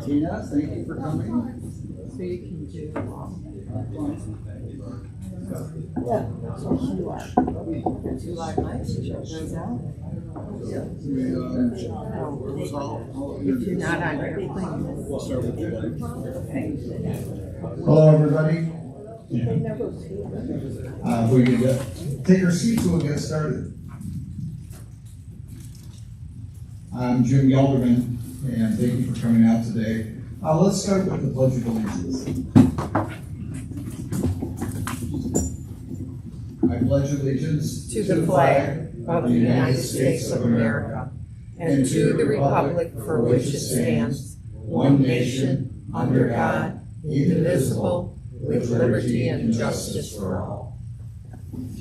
Tina, thank you for coming. So you can do, Would you like my picture goes out? if you're not on airplane. Hello, everybody. We could take our seats, we'll get started. I'm Jim Gelderman, and thank you for coming out today. Let's start with the Pledge of Allegiance. I pledge allegiance To the flag of the United States of America and to the republic for which it stands, one nation, under God, indivisible, with liberty and justice for all.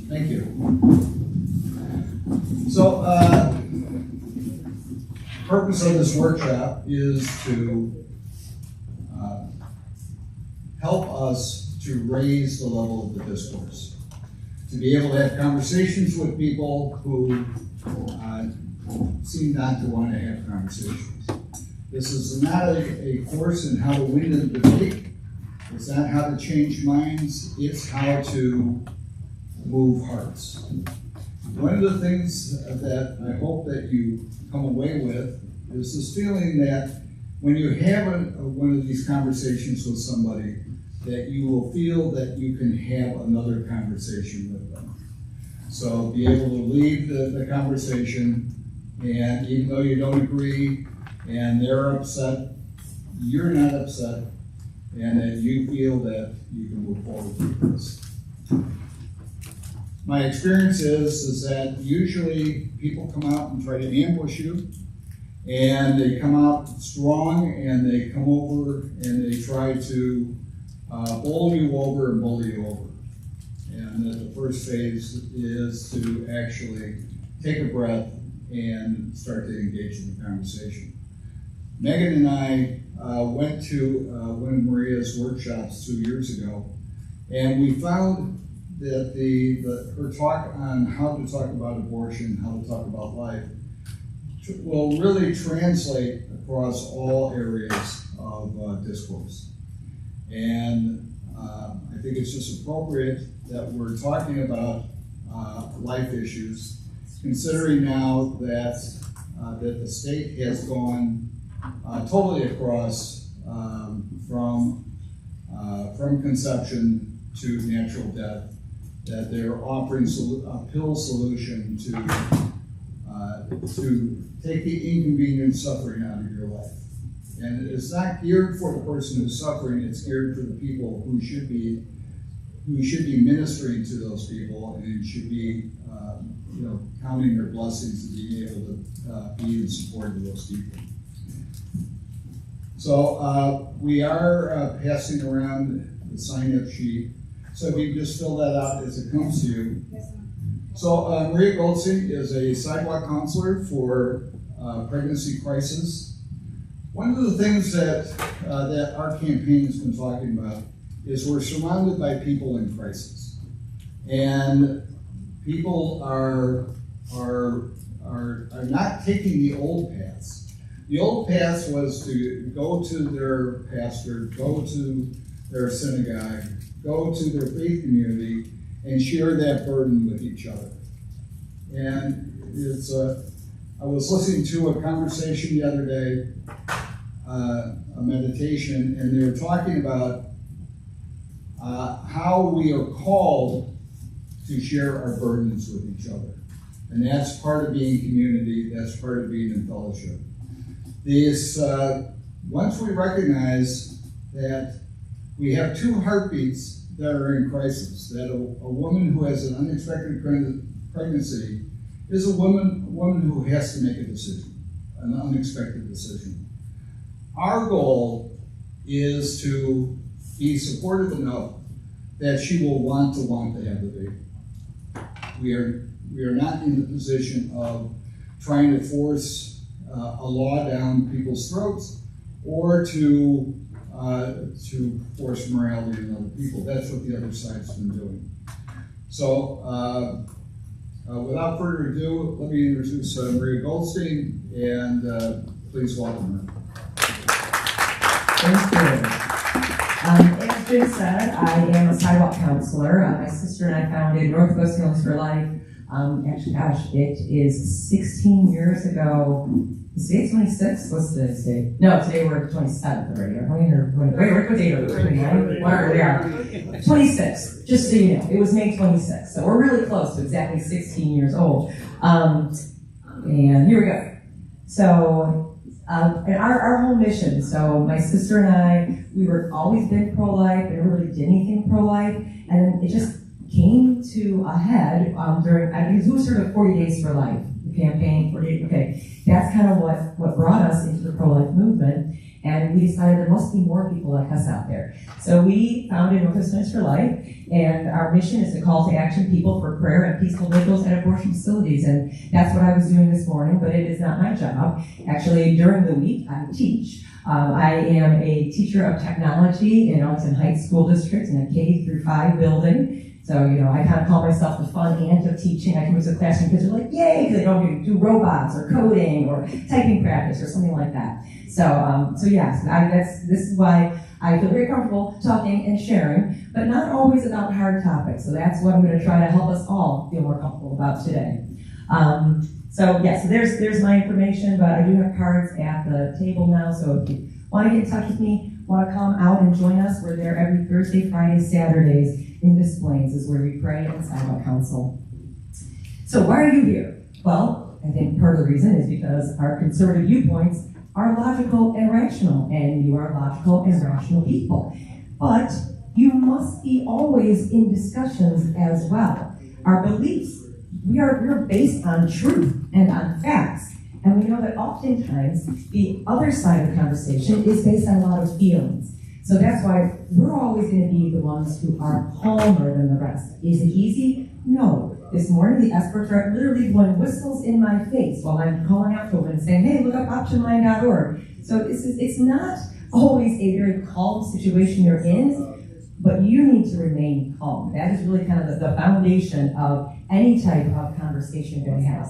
Thank you. So, purpose of this workshop is to help us to raise the level of the discourse, to be able to have conversations with people who seem not to want to have conversations. This is not a course in how to win a debate. It's not how to change minds. It's how to move hearts. One of the things that I hope that you come away with is this feeling that when you have one of these conversations with somebody, that you will feel that you can have another conversation with them. So be able to leave the conversation, and even though you don't agree and they're upset, you're not upset, and that you feel that you can move forward with this. My experience is that usually people come out and try to ambush you, and they come out strong, and they come over and they try to bowl you over and bully you over. And the first phase is to actually take a breath and start to engage in the conversation. Megan and I went to one of Maria's workshops 2 years ago, and we found that her talk on how to talk about abortion, how to talk about life, will really translate across all areas of discourse. And I think it's just appropriate that we're talking about life issues, considering now that the state has gone totally across from conception to natural death, that they're offering a pill solution to take the inconvenient suffering out of your life. And it's not geared for the person who's suffering, it's geared for the people who should be ministering to those people, and should be counting their blessings and being able to be in support of those people. So we are passing around the sign-up sheet. So if you just fill that out as it comes to you. So Maria Goldstein is a sidewalk counselor for pregnancy crisis. One of the things that our campaign has been talking about is we're surrounded by people in crisis, and people are not taking the old paths. The old path was to go to their pastor, go to their synagogue, go to their faith community, and share that burden with each other. And I was listening to a conversation the other day, a meditation, and they were talking about how we are called to share our burdens with each other. And that's part of being community, that's part of being in fellowship. Once we recognize that we have two heartbeats that are in crisis, that a woman who has an unexpected pregnancy is a woman who has to make a decision, an unexpected decision. Our goal is to be supportive enough that she will want to have the baby. We are not in the position of trying to force a law down people's throats, or to force morality on other people. That's what the other side's been doing. So without further ado, let me introduce Maria Goldstein, and please welcome her. As Jim said, I am a sidewalk counselor. My sister and I founded Northwest Healings for Life. Actually, gosh, it is 16 years ago. Is today 26? What's today's date? No, today we're 27th already. What date are we? 29? Whatever we are. 26, just so you know. It was May 26th. So we're really close to exactly 16 years old. And here we go. So, and our whole mission, so my sister and I, we were always been pro-life, we never really did anything pro-life, and it just came to a head during, I think it was sort of 40 Days for Life, the campaign, 40, okay. That's kind of what brought us into the pro-life movement, and we decided there must be more people like us out there. So we founded Northwest Healings for Life, and our mission is to call to action people for prayer and peaceful vigils at abortion facilities, and that's what I was doing this morning, but it is not my job. Actually, during the week, I teach. I am a teacher of technology in Arlington Heights School District in a K-5 building. So, I kind of call myself the fun aunt of teaching. I come into the classroom, kids are like, yay, because they don't do robots or coding or typing practice or something like that. So yes, this is why I feel very comfortable talking and sharing, but not always about hard topics. So that's what I'm going to try to help us all feel more comfortable about today. So there's my information, but I do have cards at the table now. So if you want to get in touch with me, want to come out and join us, we're there every Thursday, Friday, Saturdays in Des Plaines is where we pray and sidewalk counsel. So why are you here? Well, I think part of the reason is because our conservative viewpoints are logical and rational, and you are logical and rational people. But you must be always in discussions as well. Our beliefs, we're based on truth and on facts. And we know that oftentimes the other side of the conversation is based on a lot of feelings. So that's why we're always going to be the ones who are calmer than the rest. Is it easy? No. This morning, the escorts are literally blowing whistles in my face while I'm calling out to them and saying, hey, look up optionline.org. So it's not always a very calm situation you're in, but you need to remain calm. That is really kind of the foundation of any type of conversation you're going to have.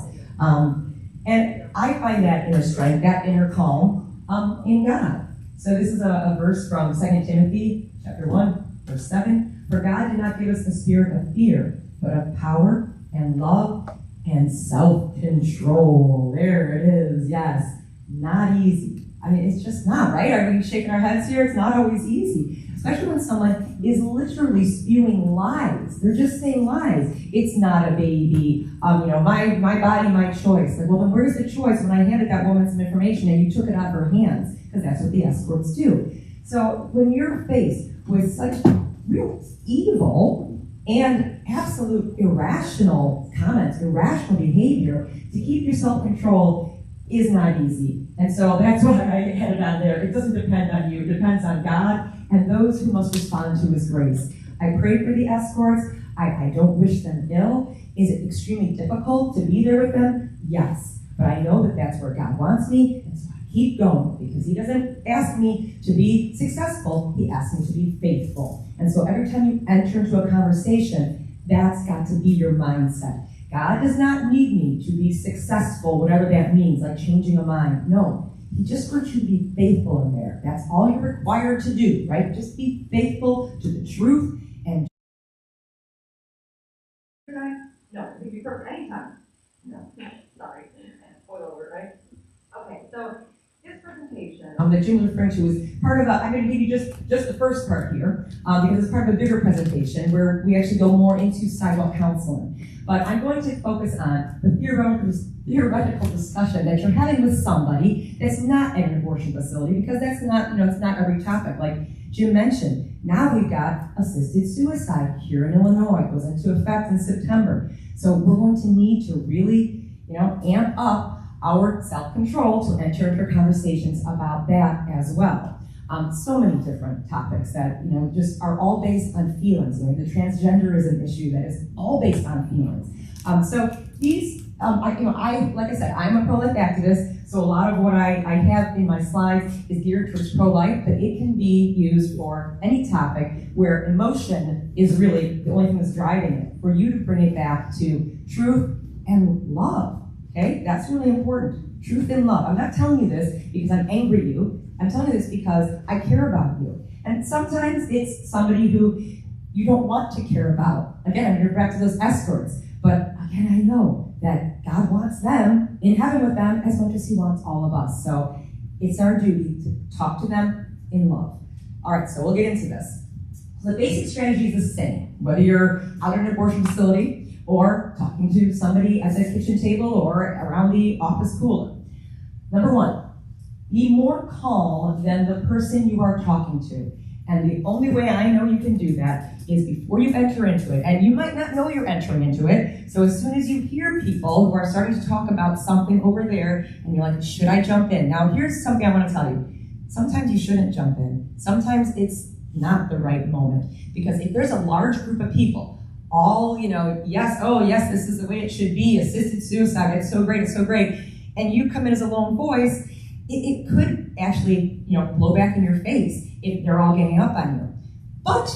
And I find that inner strength, that inner calm, in God. So this is a verse from 2 Timothy chapter 1, verse 7. For God did not give us the spirit of fear, but of power and love and self-control. There it is, yes. Not easy. I mean, it's just not, right? Are we shaking our heads here? It's not always easy. Especially when someone is literally spewing lies. They're just saying lies. It's not a baby. My body, my choice. Like, well, then where's the choice when I handed that woman some information and you took it out of her hands? Because that's what the escorts do. So when you're faced with such real evil and absolute irrational comments, irrational behavior, to keep your self-control is not easy. And so that's why I headed on there. It doesn't depend on you. It depends on God and those who must respond to His grace. I pray for the escorts. I don't wish them ill. Is it extremely difficult to be there with them? Yes. But I know that that's where God wants me, and so I keep going, because He doesn't ask me to be successful. He asks me to be faithful. And so every time you enter into a conversation, that's got to be your mindset. God does not need me to be successful, whatever that means, like changing a mind. No. He just wants you to be faithful in there. That's all you're required to do, right? Just be faithful to the truth and... No, it could be perfect anytime. No, sorry. Spoil over, right? Okay, so this presentation that Jim was referring to was part of I'm going to give you just the first part here, because it's part of a bigger presentation where we actually go more into sidewalk counseling. But I'm going to focus on the theoretical discussion that you're having with somebody that's not at an abortion facility, because that's not, it's not every topic. Like Jim mentioned, now we've got assisted suicide here in Illinois. It goes into effect in September. So we're going to need to really, amp up our self-control to enter into conversations about that as well. So many different topics that, just are all based on feelings. The transgenderism issue that is all based on feelings. So these, like I said, I'm a pro-life activist, so a lot of what I have in my slides is geared towards pro-life, but it can be used for any topic where emotion is really the only thing that's driving it, for you to bring it back to truth and love, okay? That's really important. Truth and love. I'm not telling you this because I'm angry at you. I'm telling you this because I care about you. And sometimes it's somebody who you don't want to care about. Again, you're back to those escorts. But again, I know that God wants them in heaven with them as much as he wants all of us. So it's our duty to talk to them in love. All right, so we'll get into this. So the basic strategy is the same, whether you're out at an abortion facility or talking to somebody at the kitchen table or around the office cooler. Number one, be more calm than the person you are talking to. And the only way I know you can do that is before you enter into it. And you might not know you're entering into it. So as soon as you hear people who are starting to talk about something over there, and you're like, should I jump in? Now, here's something I want to tell you. Sometimes you shouldn't jump in. Sometimes it's not the right moment. Because if there's a large group of people, all, yes, oh yes, this is the way it should be, assisted suicide, it's so great, and you come in as a lone voice, it could actually, blow back in your face if they're all ganging up on you. But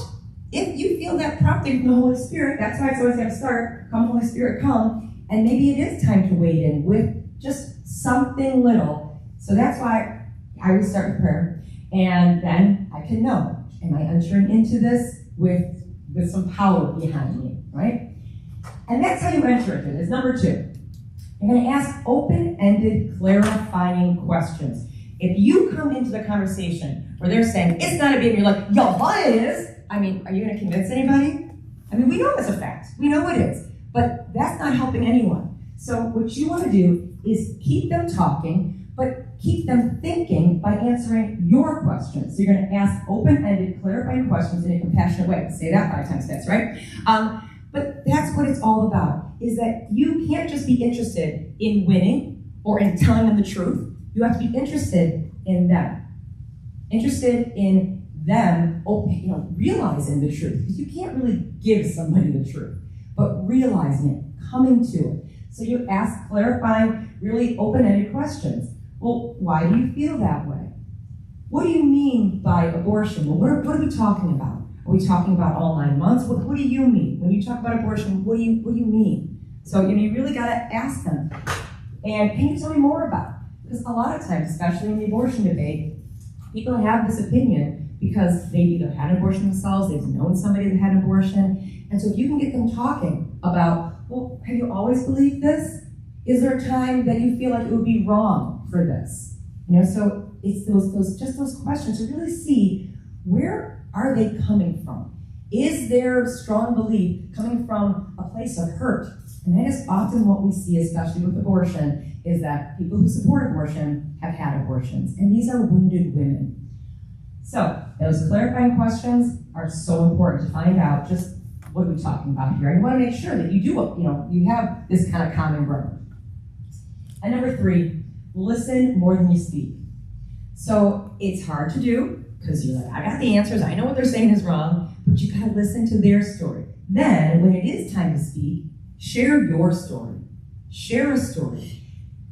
if you feel that prompting from the Holy Spirit, that's why it's always got to start, come Holy Spirit, come, and maybe it is time to wade in with just something little. So that's why I always start with prayer, and then I can know, am I entering into this with some power behind me, right? And that's how you enter into this. Number two. You're going to ask open-ended, clarifying questions. If you come into the conversation where they're saying, it's not a baby, you're like, yo, what it is? I mean, are you going to convince anybody? I mean, we know it's a fact. We know it is. But that's not helping anyone. So what you want to do is keep them talking, but keep them thinking by answering your questions. So you're going to ask open-ended, clarifying questions in a compassionate way. Say that 5 times fast, right? But that's what it's all about, is that you can't just be interested in winning or in telling them the truth. You have to be interested in them. Interested in them, realizing the truth. Because you can't really give somebody the truth, but realizing it, coming to it. So you ask clarifying, really open-ended questions. Well, why do you feel that way? What do you mean by abortion? Well, what are we talking about? Are we talking about all 9 months? What do you mean? When you talk about abortion, what do you mean? So you really got to ask them. And can you tell me more about it? Because a lot of times, especially in the abortion debate, people have this opinion because they've either had an abortion themselves, they've known somebody that had an abortion. And so if you can get them talking about, well, have you always believed this? Is there a time that you feel like it would be wrong for this? So it's those questions to really see, where are they coming from? Is their strong belief coming from a place of hurt? And that is often what we see, especially with abortion, is that people who support abortion have had abortions. And these are wounded women. So those clarifying questions are so important to find out just what are we talking about here. And you want to make sure that you do, you have this kind of common ground. And number 3, listen more than you speak. So it's hard to do, because you're like, I got the answers, I know what they're saying is wrong, but you gotta listen to their story. Then, when it is time to speak, share your story. Share a story.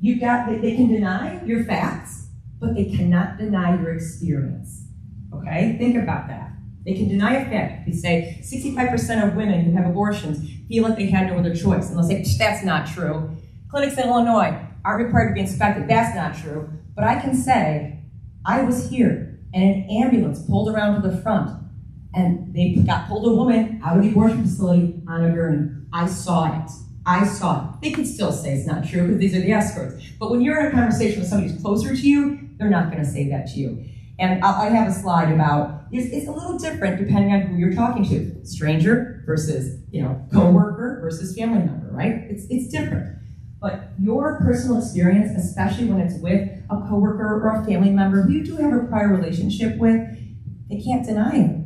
They can deny your facts, but they cannot deny your experience. Okay? Think about that. They can deny a fact. They say 65% of women who have abortions feel like they had no other choice. And they'll say, that's not true. Clinics in Illinois aren't required to be inspected. That's not true. But I can say, I was here, and an ambulance pulled around to the front, and they pulled a woman out of the abortion facility on a gurney. I saw it. They can still say it's not true because these are the escorts. But when you're in a conversation with somebody who's closer to you, they're not going to say that to you. And I have a slide about, it's a little different depending on who you're talking to. Stranger versus, coworker versus family member, right? It's different. But your personal experience, especially when it's with a coworker or a family member who you do have a prior relationship with, they can't deny it.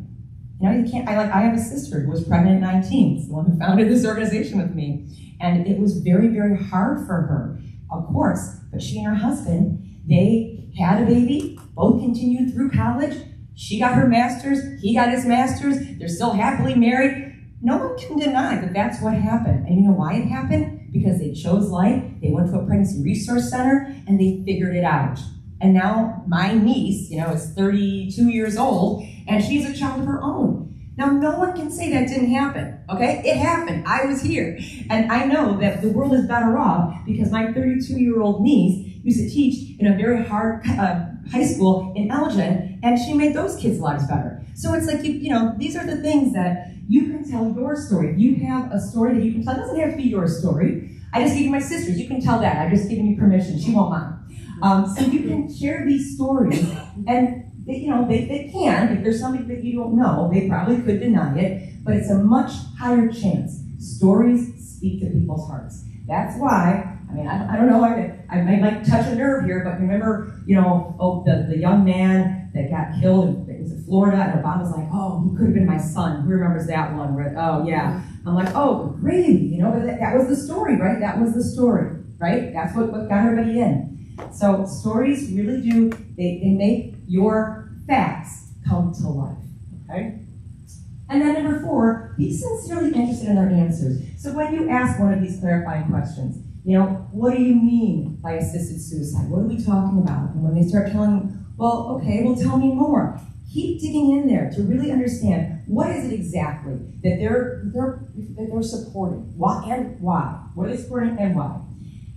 You can't. I have a sister who was pregnant at 19. It's the one who founded this organization with me, and it was very, very hard for her, of course. But she and her husband, they had a baby. Both continued through college. She got her master's. He got his master's. They're still happily married. No one can deny that that's what happened. And you know why it happened? Because they chose life, they went to a pregnancy resource center, and they figured it out. And now my niece, is 32 years old, and she's a child of her own. Now, no one can say that didn't happen, okay? It happened. I was here. And I know that the world is better off because my 32-year-old niece used to teach in a very hard high school in Elgin, and she made those kids' lives better. So it's like, these are the things that you can tell your story. If you have a story that you can tell, it doesn't have to be your story. I just gave you my sister's. You can tell that. I've just given you permission. She won't mind. So you can share these stories, and they can. If there's somebody that you don't know, they probably could deny it, but it's a much higher chance. Stories speak to people's hearts. That's why, I don't know, I might like touch a nerve here, but remember, the young man that got killed in Florida, and Obama's like, oh, he could have been my son. Who remembers that one? Right? Oh, yeah. I'm like, oh, really? But that was the story, right? That was the story, right? That's what got everybody in. So stories really do, they make your facts come to life, okay? And then number 4, be sincerely interested in their answers. So when you ask one of these clarifying questions, what do you mean by assisted suicide? What are we talking about? And when they start telling you, well, okay, well, tell me more. Keep digging in there to really understand what is it exactly that they're supporting. Why and why? What are they supporting and why?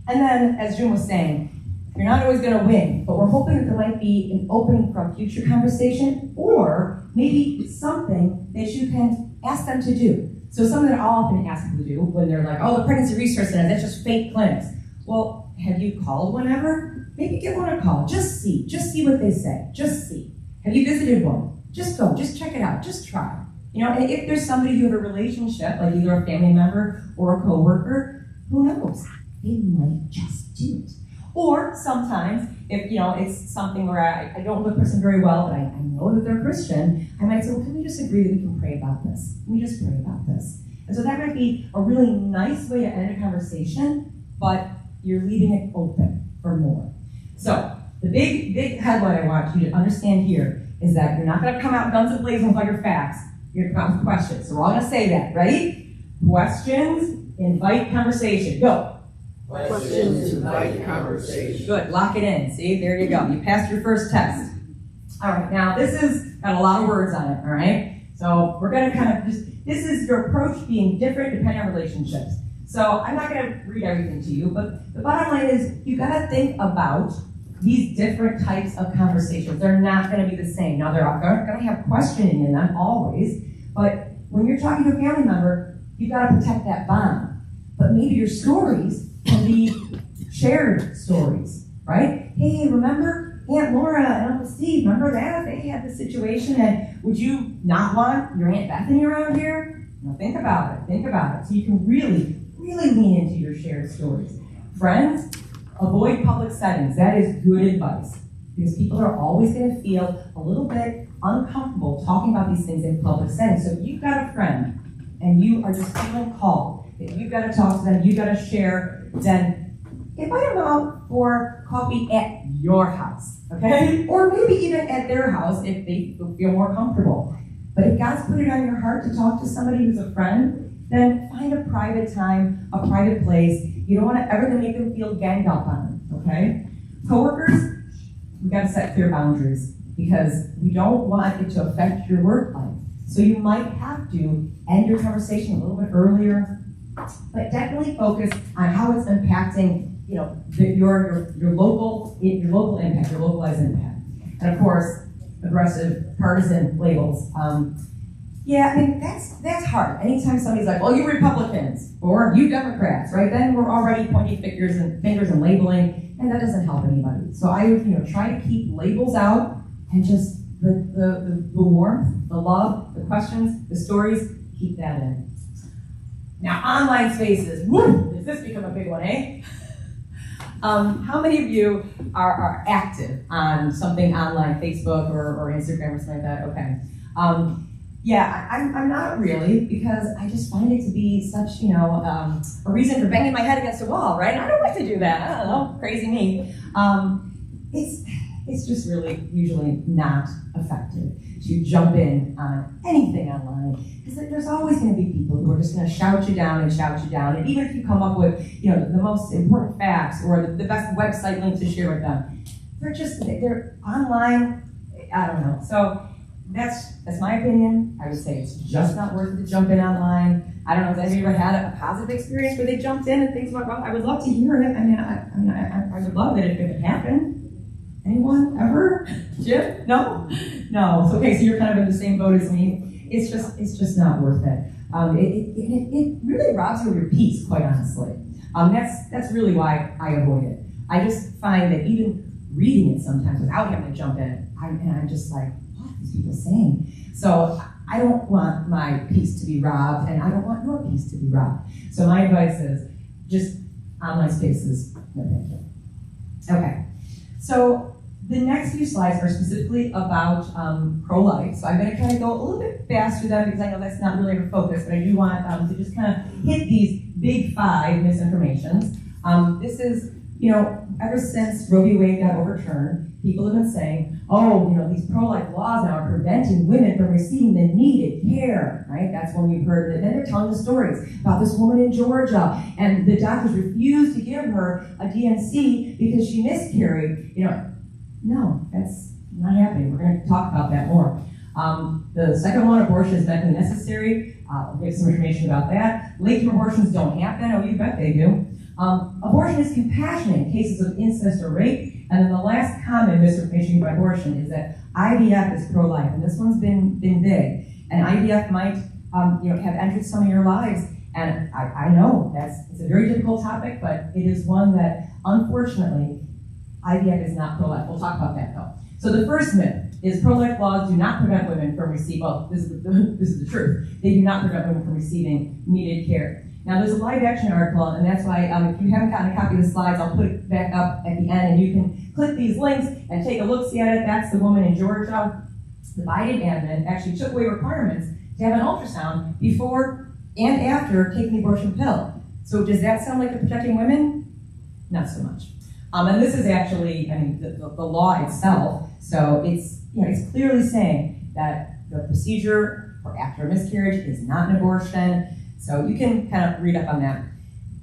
And then, as June was saying, you're not always going to win, but we're hoping that there might be an opening for a future conversation, or maybe something that you can ask them to do. So something that I'll often ask people to do when they're like, oh, the Pregnancy Resource Center, that's just fake clinics. Well, have you called one ever? Maybe give one a call. Just see what they say. Just see. Have you visited one? Just go. Just check it out. Just try. And if there's somebody you have a relationship, like either a family member or a coworker, who knows? They might just do it. Or sometimes, if it's something where I don't know the person very well, but I know that they're Christian, I might say, well, can we just agree that we can pray about this? Can we just pray about this? And so that might be a really nice way to end a conversation, but you're leaving it open for more. So the big headline I want you to understand here is that you're not going to come out guns a-blazing with all your facts. You're going to come out with questions. So we're all going to say that. Ready? Questions invite conversation. Go. Questions invite conversation. Good, lock it in. See, there you go. You passed your first test. All right, now this has got a lot of words on it, all right? So we're going to kind of this is your approach being different depending on relationships. So I'm not going to read everything to you, but the bottom line is you got to think about these different types of conversations. They're not going to be the same. Now, they're going to have questioning in them always, but when you're talking to a family member, you've got to protect that bond. But maybe your stories can be shared stories, right? Hey, remember Aunt Laura and Uncle Steve? Remember that? They had this situation, and would you not want your Aunt Bethany around here? Think about it. Think about it. So you can really, really lean into your shared stories. Friends, avoid public settings. That is good advice, because people are always going to feel a little bit uncomfortable talking about these things in public settings. So if you've got a friend and you are just feeling called, that you've got to talk to them, you've got to share, then invite them out for coffee at your house, okay? Or maybe even at their house if they feel more comfortable. But if God's put it on your heart to talk to somebody who's a friend, then find a private time, a private place. You don't want to ever make them feel ganged up on, okay? Coworkers, we've got to set clear boundaries because we don't want it to affect your work life. So you might have to end your conversation a little bit earlier, but definitely focus on how it's impacting, your local impact, your localized impact. And of course, aggressive partisan labels. That's hard. Anytime somebody's like, well, you Republicans or you Democrats, right? Then we're already pointing fingers and labeling, and that doesn't help anybody. So I would, try to keep labels out and just the warmth, the love, the questions, the stories, keep that in. Now, online spaces, woo, does this become a big one, eh? How many of you are active on something online, Facebook or Instagram or something like that? Okay. I'm not really, because I just find it to be such, a reason for banging my head against a wall, right? I don't like to do that. I don't know, crazy me. It's just really usually not effective to jump in on anything online, because there's always going to be people who are just going to shout you down. And even if you come up with, the most important facts or the best website link to share with them, they're online. I don't know. So that's my opinion. I would say it's just not worth it to jump in online. I don't know if any of you ever had a positive experience where they jumped in and things went wrong. I would love to hear it. I would love it if it happened. Anyone ever? Jim? No? No. So, okay, so you're kind of in the same boat as me. It's just not worth it. It really robs you of your peace, quite honestly. That's really why I avoid it. I just find that even reading it sometimes without having to jump in, I'm just like, what are these people saying? So I don't want my peace to be robbed, and I don't want your peace to be robbed. So my advice is just online spaces, no thank you. Okay, so the next few slides are specifically about pro-life. So I'm going to kind of go a little bit fast through them because I know that's not really our focus, but I do want to just kind of hit these big 5 misinformations. This is, ever since Roe v. Wade got overturned, people have been saying, oh, these pro-life laws now are preventing women from receiving the needed care, right? That's when we've heard it. Then they're telling the stories about this woman in Georgia, and the doctors refused to give her a DNC because she miscarried. No, that's not happening. We're going to talk about that more. The second one, abortion is medically necessary. I'll give some information about that. Late-term abortions don't happen. Oh, you bet they do. Abortion is compassionate in cases of incest or rape. And then the last common misinformation about abortion is that IVF is pro-life, and this one's been big. And IVF might, have entered some of your lives. And I know it's a very difficult topic, but it is one that, unfortunately, IVF is not pro-life. We'll talk about that though. So the first myth is pro-life laws do not prevent women from receiving. Well, this is the truth. They do not prevent women from receiving needed care. Now, there's a live action article, and that's why if you haven't gotten a copy of the slides, I'll put it back up at the end, and you can click these links and take a look-see at it. That's the woman in Georgia. The Biden admin actually took away requirements to have an ultrasound before and after taking the abortion pill. So does that sound like you're protecting women? Not so much. And this is actually, the law itself. So it's clearly saying that the procedure for after a miscarriage is not an abortion. So you can kind of read up on that.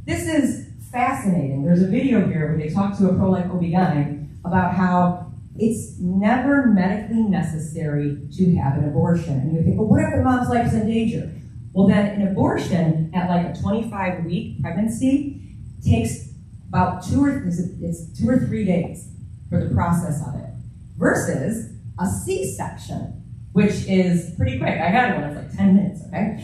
This is fascinating. There's a video here where they talk to a pro-life OB-GYN about how it's never medically necessary to have an abortion. And you think, well, what if the mom's life is in danger? Well, then an abortion at like a 25-week pregnancy takes about 2 or 3 days for the process of it, versus a C-section, which is pretty quick. I had one, it's like 10 minutes, okay?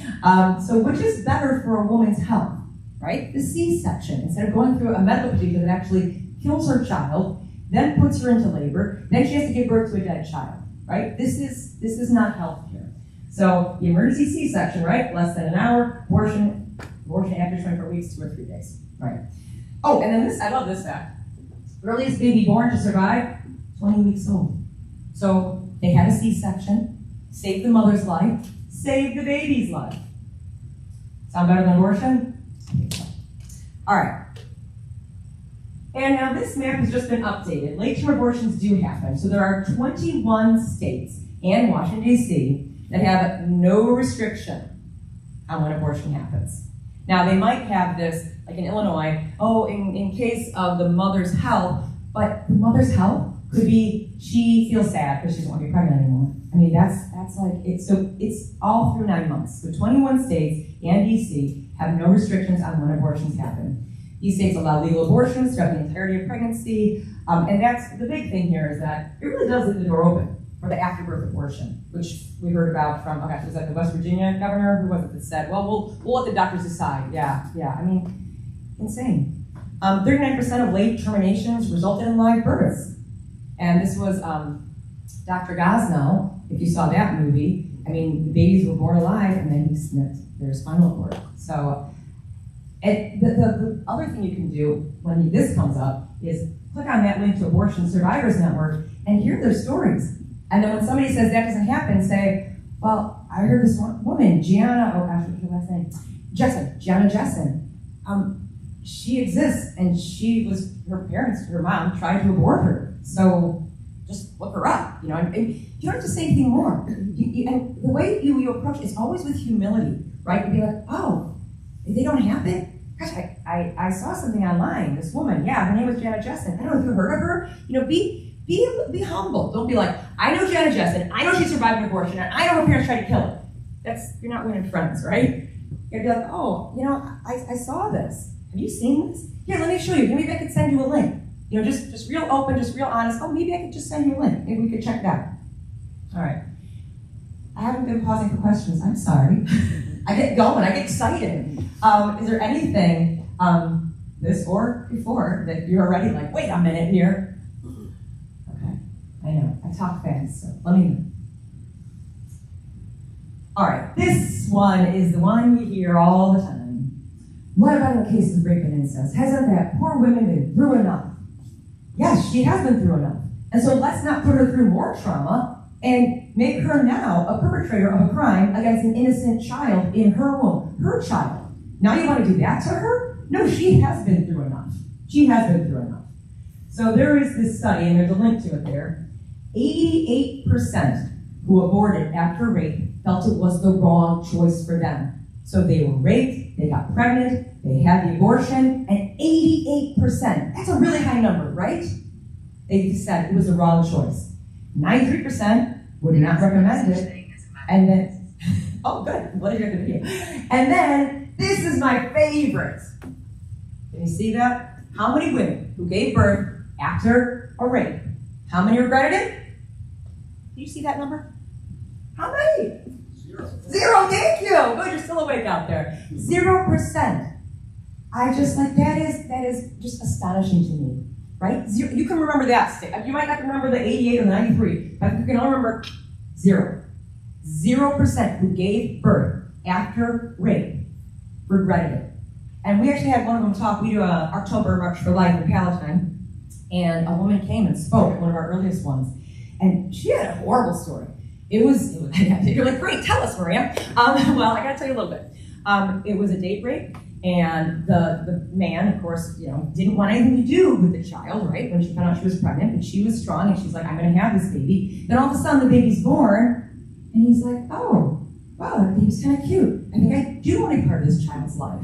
So which is better for a woman's health, right? The C-section, instead of going through a medical procedure that actually kills her child, then puts her into labor, then she has to give birth to a dead child, right? This is not health care. So the emergency C-section, right? Less than an hour. Abortion after 24 weeks, 2 or 3 days, right? Oh, and then this, I love this fact. Earliest baby born to survive, 20 weeks old. So they had a C-section, saved the mother's life, saved the baby's life. Sound better than abortion? All right. And now this map has just been updated. Late-term abortions do happen. So there are 21 states and Washington, D.C. that have no restriction on when abortion happens. Now, they might have this, like in Illinois, in case of the mother's health, but the mother's health could be she feels sad because she doesn't want to be pregnant anymore. That's like, it's all through 9 months. So 21 states and DC have no restrictions on when abortions happen. These states allow legal abortions throughout the entirety of pregnancy, and that's the big thing here is that it really does leave the door open for the afterbirth abortion, which we heard about from, was that the West Virginia governor? Who was it that said, well, we'll let the doctors decide. Yeah, insane. 39% of late terminations resulted in live births. And this was Dr. Gosnell, if you saw that movie, the babies were born alive and then he snipped their spinal cord. So the other thing you can do when this comes up is click on that link to Abortion Survivors Network and hear their stories. And then when somebody says that doesn't happen, say, well, I heard this one woman, Gianna Jessen. She exists, and her mom tried to abort her. So just look her up, and you don't have to say anything more. And the way you approach it is always with humility, right? You'd be like, oh, if they don't happen? Gosh, I saw something online, this woman, her name was Janet Jessen. I don't know if you heard of her. Be humble. Don't be like, I know Janet Jessen, I know she survived an abortion, and I know her parents tried to kill her. You're not winning friends, right? You'd be like, I saw this. Have you seen this? Here, let me show you. Maybe I could send you a link. You know, just real open, just real honest. Oh, maybe I could just send you a link. Maybe we could check that. All right. I haven't been pausing for questions. I'm sorry. I get going. I get excited. Is there anything, this or before, that you're already like, wait a minute here? Okay. I know. I talk fast, so let me know. All right. This one is the one you hear all the time. What about the case of rape and incest? Hasn't that poor woman been through enough? Yes, she has been through enough. And so let's not put her through more trauma and make her now a perpetrator of a crime against an innocent child in her womb, her child. Now you want to do that to her? No, she has been through enough. She has been through enough. So there is this study, and there's a link to it there. 88% who aborted after rape felt it was the wrong choice for them. So they were raped, they got pregnant, they had the abortion, and 88%, that's a really high number, right? They said it was the wrong choice. 93% would not recommend it. And then, oh good, I'm glad you got the video. And then, this is my favorite. Can you see that? How many women who gave birth after a rape, how many regretted it? Do you see that number? How many? Zero, thank you. Good, you're still awake out there. 0%. I just like, that is just astonishing to me, right? Zero, you can remember that. You might not remember the 88 or the 93, but you can all remember 0. 0% who gave birth after rape regretted it. And we actually had one of them talk. We do a October March for Life in Palatine, and a woman came and spoke, one of our earliest ones, and she had a horrible story. It was you're like, great, tell us, Maria. Well, I gotta tell you a little bit. It was a date rape, and the man, of course, didn't want anything to do with the child, right? When she found out she was pregnant, but she was strong, and she's like, I'm gonna have this baby. Then all of a sudden, the baby's born, and he's like, oh, wow, that baby's kind of cute. I think I do want to be part of this child's life.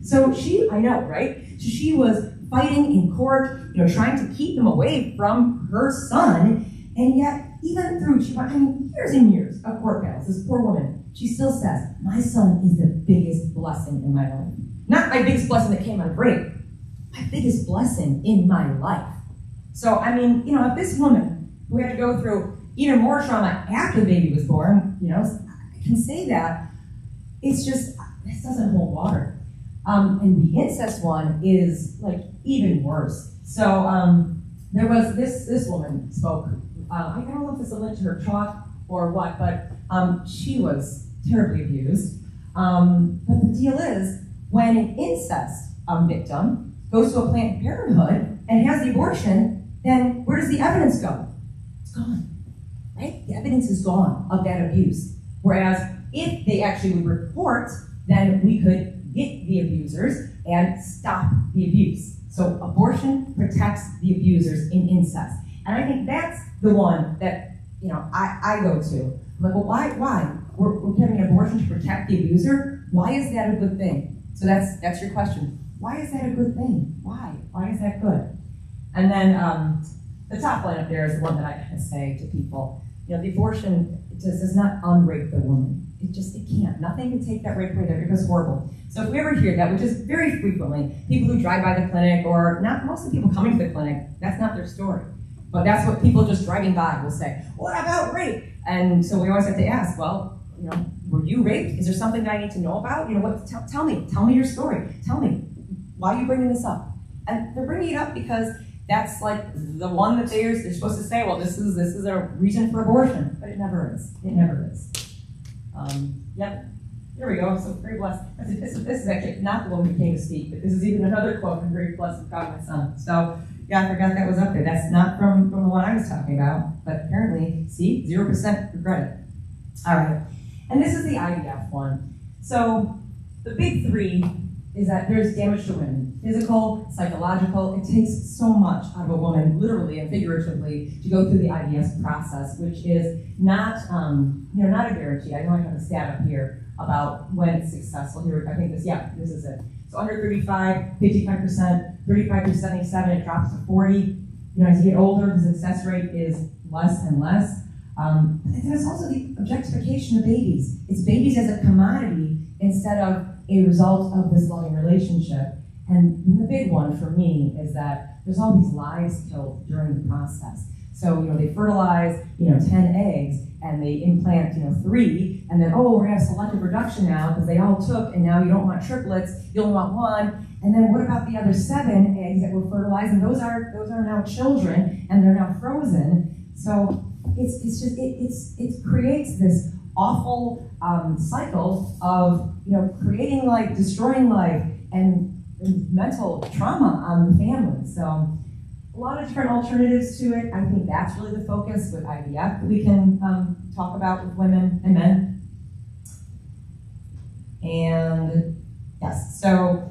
So I know, right? So she was fighting in court, trying to keep him away from her son, and yet, even through, she went, years and years of court battles, this poor woman, she still says, my son is the biggest blessing in my life. Not my biggest blessing that came out of rape, my biggest blessing in my life. So, if this woman, who had to go through even more trauma after the baby was born, I can say that, it's just, this doesn't hold water. And the incest one is, even worse. So, there was, this woman spoke, I don't know if this is a link to her talk or what, but she was terribly abused. But the deal is, when an incest victim goes to a Planned Parenthood and has the abortion, then where does the evidence go? It's gone, right? The evidence is gone of that abuse. Whereas if they actually would report, then we could get the abusers and stop the abuse. So abortion protects the abusers in incest. And I think that's the one that, I go to. I'm like, well, why? We're having an abortion to protect the abuser? Why is that a good thing? So that's your question. Why is that a good thing? Why? Why is that good? And then the top line up there is the one that I kind of say to people. The abortion does not unrape the woman. It can't. Nothing can take that rape away. That rape is horrible. So if we ever hear that, which is very frequently, people who drive by the clinic, or not most of the people coming to the clinic, that's not their story. But that's what people just driving by will say, what about rape? And so we always have to ask, well, were you raped? Is there something that I need to know about? Tell me your story. Tell me, why are you bringing this up? And they're bringing it up because that's the one that they're supposed to say, well, this is a reason for abortion. But it never is. It never is. Yep. Here we go. So very blessed. This is actually not the one who came to speak, but this is even another quote from Very Blessed of God, my son. So yeah, I forgot that was up there. That's not from the one I was talking about, but apparently, see, 0% regret it. All right. And this is the IVF one. So the big three is that there's damage to women. Physical, psychological. It takes so much out of a woman, literally and figuratively, to go through the IVF process, which is not a guarantee. I know I have a stat up here about when it's successful. Here, I think this is it. So under 35, 55%, 35 to 77, it drops to 40. As you get older, the success rate is less and less. And then there's also the objectification of babies. It's babies as a commodity instead of a result of this loving relationship. And the big one for me is that there's all these lives killed during the process. So, they fertilize, 10 eggs, and they implant, 3, and then, we're gonna have selective reduction now because they all took, and now you don't want triplets, you only want 1. And then what about the other 7 eggs that were fertilized? And those are now children, and they're now frozen. So it creates this awful cycle of, creating life, destroying life, and mental trauma on the family. So a lot of different alternatives to it. I think that's really the focus with IVF that we can talk about with women and men. And yes, so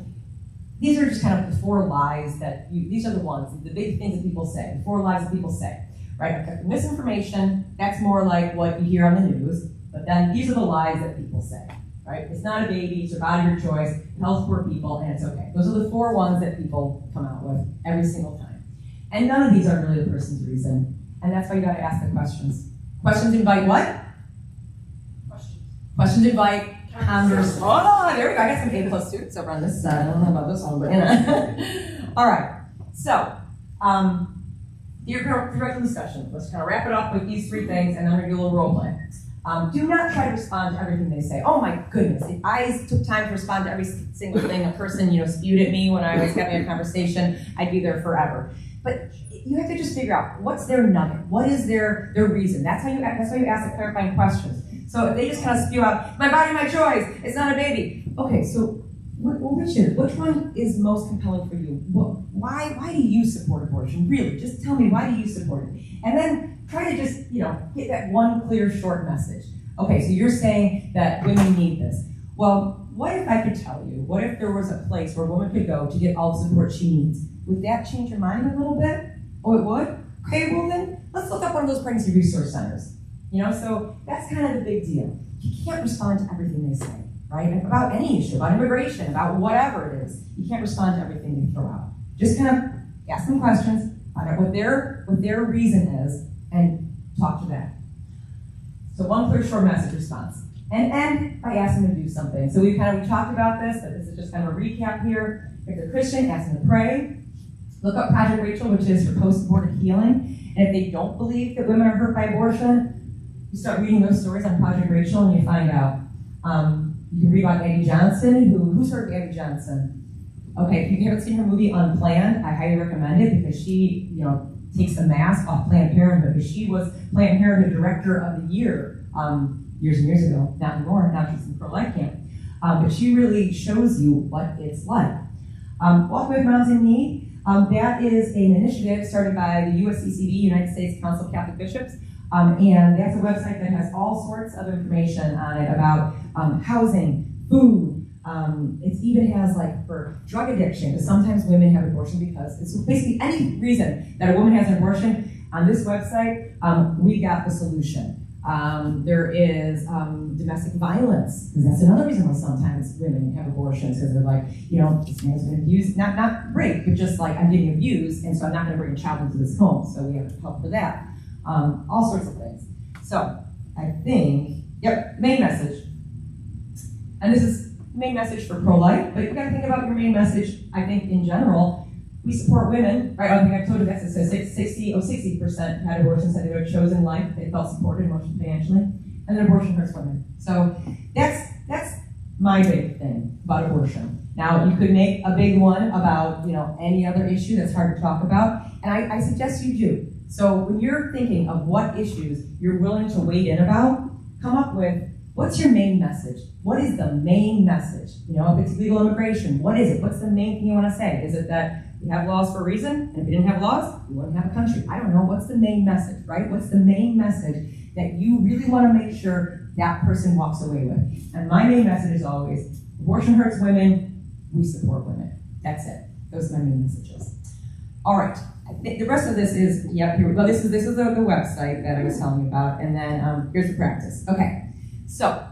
these are just kind of the 4 lies that these are the ones, the big things that people say, the 4 lies that people say, right? Misinformation, that's more like what you hear on the news, but then these are the lies that people say, right? It's not a baby, it's your body, your choice, health for people, and it's okay. Those are the 4 ones that people come out with every single time. And none of these are really the person's reason, and that's why you gotta ask the questions. Questions invite what? Questions invite conversation. Oh, there we go. I got some A+ students over on this side. I don't know about this one, but all right. So, theoretical discussion. Let's kind of wrap it up with these 3 things, and then we're gonna do a little role play. Do not try to respond to everything they say. Oh my goodness, if I took time to respond to every single thing a person, spewed at me when I was having a conversation, I'd be there forever. But you have to just figure out what's their nugget, what is their reason. That's why you ask the clarifying questions. So if they just kind of spew out, my body, my choice, it's not a baby. Okay, so which one is most compelling for you? Why do you support abortion? Really, just tell me, why do you support it? And then try to just, get that one clear, short message. Okay, so you're saying that women need this. Well, what if I could tell you, what if there was a place where a woman could go to get all the support she needs? Would that change your mind a little bit? Oh, it would? Okay, well then, let's look up one of those pregnancy resource centers. So that's kind of the big deal. You can't respond to everything they say, right? About any issue, about immigration, about whatever it is. You can't respond to everything they throw out. Just kind of ask them questions, find out what their reason is, and talk to them. So one clear short message response. And end by asking them to do something. So we talked about this, but this is just kind of a recap here. If they're Christian, ask them to pray. Look up Project Rachel, which is for post-abortive healing. And if they don't believe that women are hurt by abortion, you start reading those stories on Project Rachel and you find out. You can read about Abby Johnson. Who's heard of Abby Johnson? Okay, if you haven't seen her movie Unplanned, I highly recommend it because she, takes the mask off Planned Parenthood. Because she was Planned Parenthood Director of the Year years and years ago. Not anymore. Now she's in pro-life camp. But she really shows you what it's like. Walk with Moms in Need. That is an initiative started by the USCCB, United States Council of Catholic Bishops. And that's a website that has all sorts of information on it about housing, food. It even has for drug addiction, because sometimes women have abortion because it's basically any reason that a woman has an abortion. On this website, we got the solution. There is domestic violence, because that's another reason why sometimes women have abortions, because they're like, this man's been abused, not rape, but just I'm getting abused, and so I'm not going to bring a child into this home, so we have help for that. All sorts of things. So I think, main message. And this is main message for pro-life, but you got to think about your main message, I think, in general. We support women, right? I think I've told you that. It says 60% had abortions, said they would have chosen life, they felt supported emotionally, financially, and then abortion hurts women. So that's my big thing about abortion. Now, you could make a big one about, any other issue that's hard to talk about, and I suggest you do. So when you're thinking of what issues you're willing to weigh in about, come up with, what's your main message? What is the main message? If it's legal immigration, what is it? What's the main thing you want to say? Is it that we have laws for a reason, and if we didn't have laws, we wouldn't have a country? I don't know. What's the main message, right? What's the main message that you really want to make sure that person walks away with? And my main message is always, abortion hurts women, we support women. That's it. Those are my main messages. All right. I think the rest of this is, here we go. This is the website that I was telling you about, and then here's the practice. Okay. So,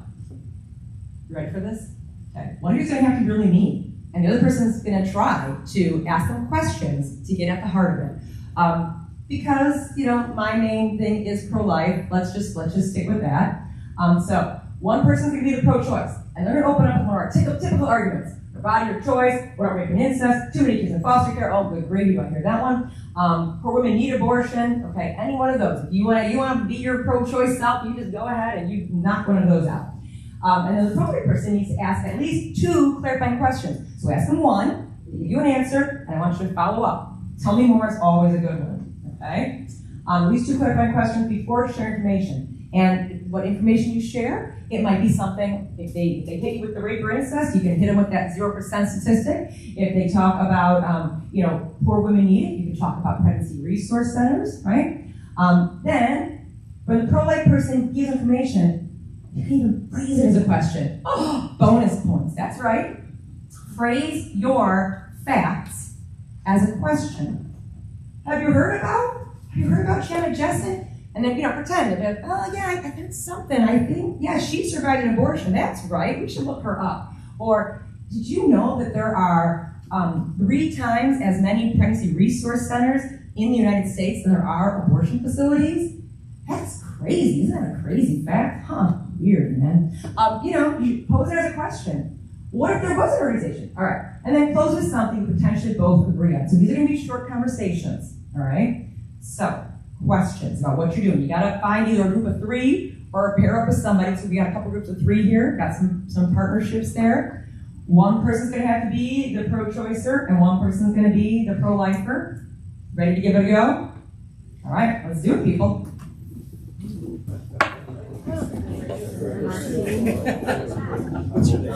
you ready for this? Okay. One of you is going to have to really mean, and the other person's going to try to ask them questions to get at the heart of it. Because my main thing is pro-life. Let's just stick with that. So one person's going to be the pro-choice, and they're going to open up with more typical arguments. body or choice, we're not raping incest, too many kids in foster care, oh, good gravy, you want to hear that one. Poor women need abortion, okay, any one of those. If you want to be your pro-choice self, you just go ahead and you knock one of those out. And then the appropriate person needs to ask at least 2 clarifying questions. So ask them one, they give you an answer, and I want you to follow up. Tell me more is always a good one, okay? At least 2 clarifying questions before sharing information. And what information you share, it might be something, if they hit you with the rape or incest, you can hit them with that 0% statistic. If they talk about, poor women need it, you can talk about pregnancy resource centers, right? Then, when the pro-life person gives information, you can even phrase it as a question. Oh, bonus points, that's right. Phrase your facts as a question. Have you heard about Shannon Jessen? And then, pretend that, oh yeah, I heard something. I think, yeah, she survived an abortion. That's right, we should look her up. Or, did you know that there are 3 times as many pregnancy resource centers in the United States than there are abortion facilities? That's crazy, isn't that a crazy fact? Huh, weird, man. You pose it as a question. What if there was an organization? All right, and then close with something you potentially both agree on. So these are gonna be short conversations, all right? So, questions about what you're doing. You gotta find either a group of 3 or pair up with somebody. So we got a couple groups of 3 here, got some partnerships there. One person's gonna have to be the pro-choicer and one person's gonna be the pro-lifer. Ready to give it a go? All right, let's do it, people. What's your name?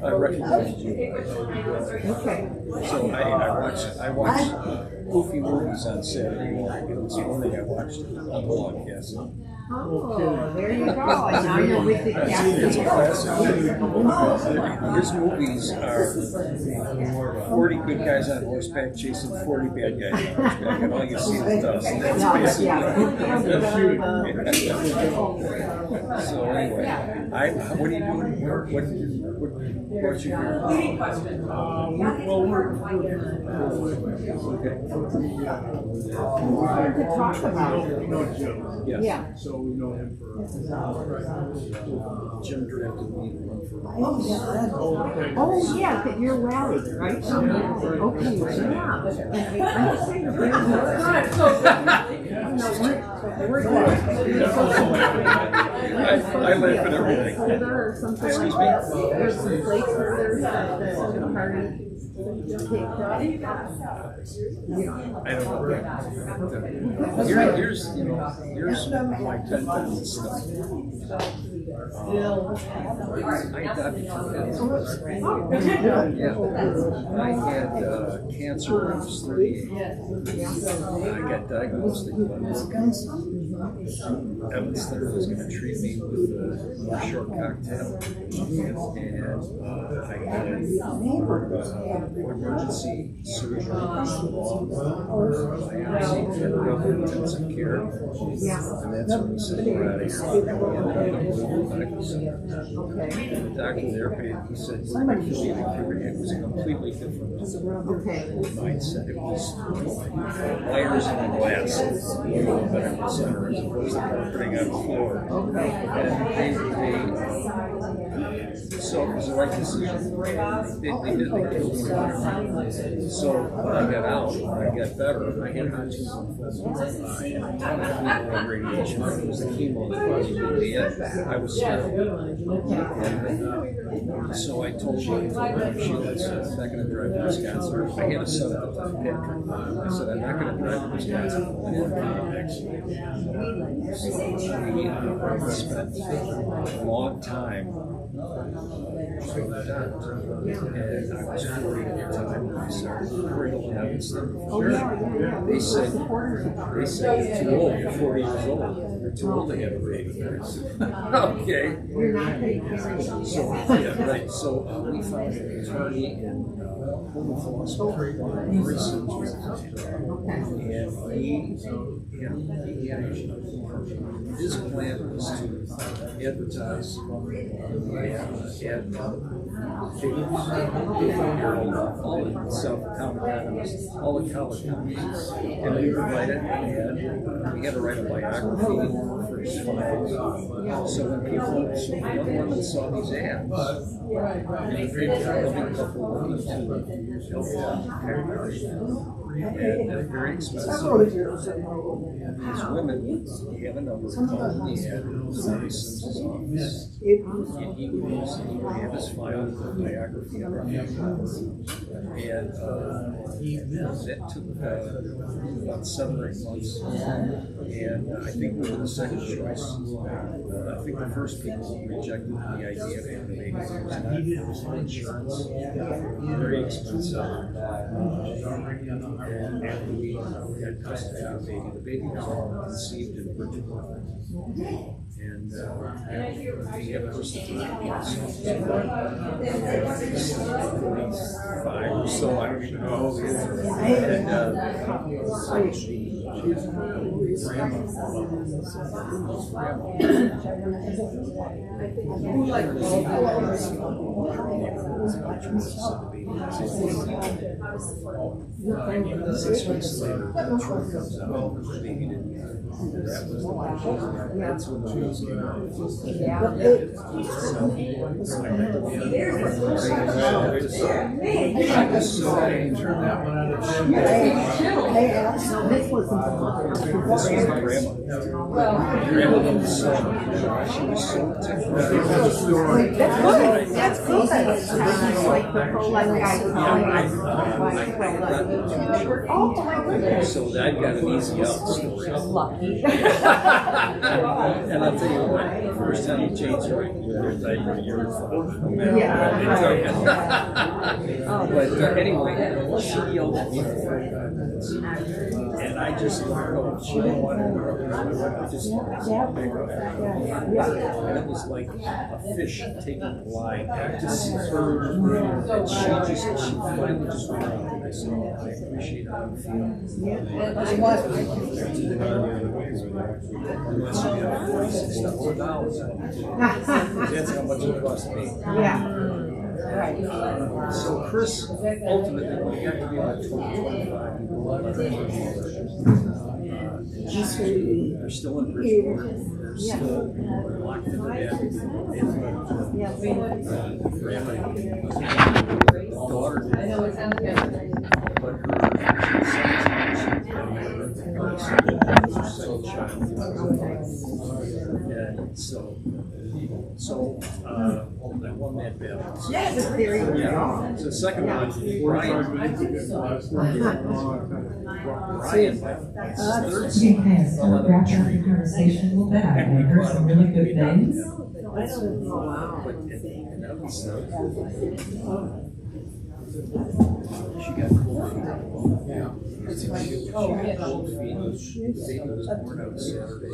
I recognize you. Okay. So I watch goofy movies on Saturday morning. This morning I watched a blog, yes. Oh, there you go. And now you're with the It's a cast. classic. His movies are 40 good guys on horseback chasing 40 bad guys on horseback, and all you see is dust. That's basically So anyway, what are you doing? What's your To talk about it. Yes. Yeah. So we know him for. Jim drafted me to run for Oh, yeah, but you're rallied, right? Okay, yeah. I'm just saying, I laugh at everything. or something. Excuse me? There's some flakes over there that the party caked up. I don't know. Here's my 10 pounds stuff. I adopted 2 kids. Yeah. I had cancer when I was 38. I got diagnosed at Evans Center was going to treat me with a North Shore cocktail. And I had emergency surgery intensive care. And that's when we said we're out of here. Medical center. The doctor there, he said, we're going to kill you and cure you. It was a completely different mindset. It was wires in a glass in the medical center as opposed to carpeting on the floor. And so it was the right decision. They killed me. So when I got out, when I got better, I had Hodgkin's lymphoma. I had a ton of chemo and radiation. It was the chemo that caused me to the end. I was sterile. And so I told her, she was not going to drive to Wisconsin. I had a son at the time, Patrick. I said, I'm not going to drive to Wisconsin. So she spent a long time. And I was 40 at the time when I started Cradle and Evanston. They said, you're too old, you're 40 years old. You're too old to have a baby. Okay. You're not going to So, yeah, right. So we found an attorney in Homeland Philosophy very soon. And his plan was to advertise and all the South Dakota, all the college counties, and we would write it, and we had to write a biography for his files. So when young women saw these ads, and a couple working to help them and they're very expensive. These women have a number of calls the ad, Sonny Sims's office, and he would have his file with a biography of our family. And that took about 7 or 8 months. And I think we were the second choice. I think the first people rejected the idea of having babies. It was not insurance, very expensive. And after we had custody of the baby was all conceived in Bridgeport. And we have persevered. 5 or so, I don't even know. And 6 weeks later, the truth comes out, the baby didn't have it. That's when the wheels came off. Turn that one out of This was the grandma. Grandma loved the son. She was so That's cool. That's like the pro-life guy. Oh my goodness. So that got an easy out story. Lucky. And I'll tell you what, the first time you change your diaper, you're fine. But anyway, she yelled at me for 45 minutes. And I just let go. She didn't want to interrupt me. I just wanted to make her. And it was like a fish taking a line. Just her, and she finally just went out. And I said, oh, I appreciate how you feel. Unless you have $46,000. That's how much it cost me. Yeah. Right. So Chris, ultimately, when he got to be about 20, 25, he grew up they're still in Bridgeport. They're still locked into that. Daughter did. But her second child. And so that won that battle. Yes, there you go. Yeah. So the second one, Brian. You can kind of start wrapping up the conversation a little bit. I heard some really good things. She got cold feet. Yeah. She got cold feet. The baby was born on Saturday.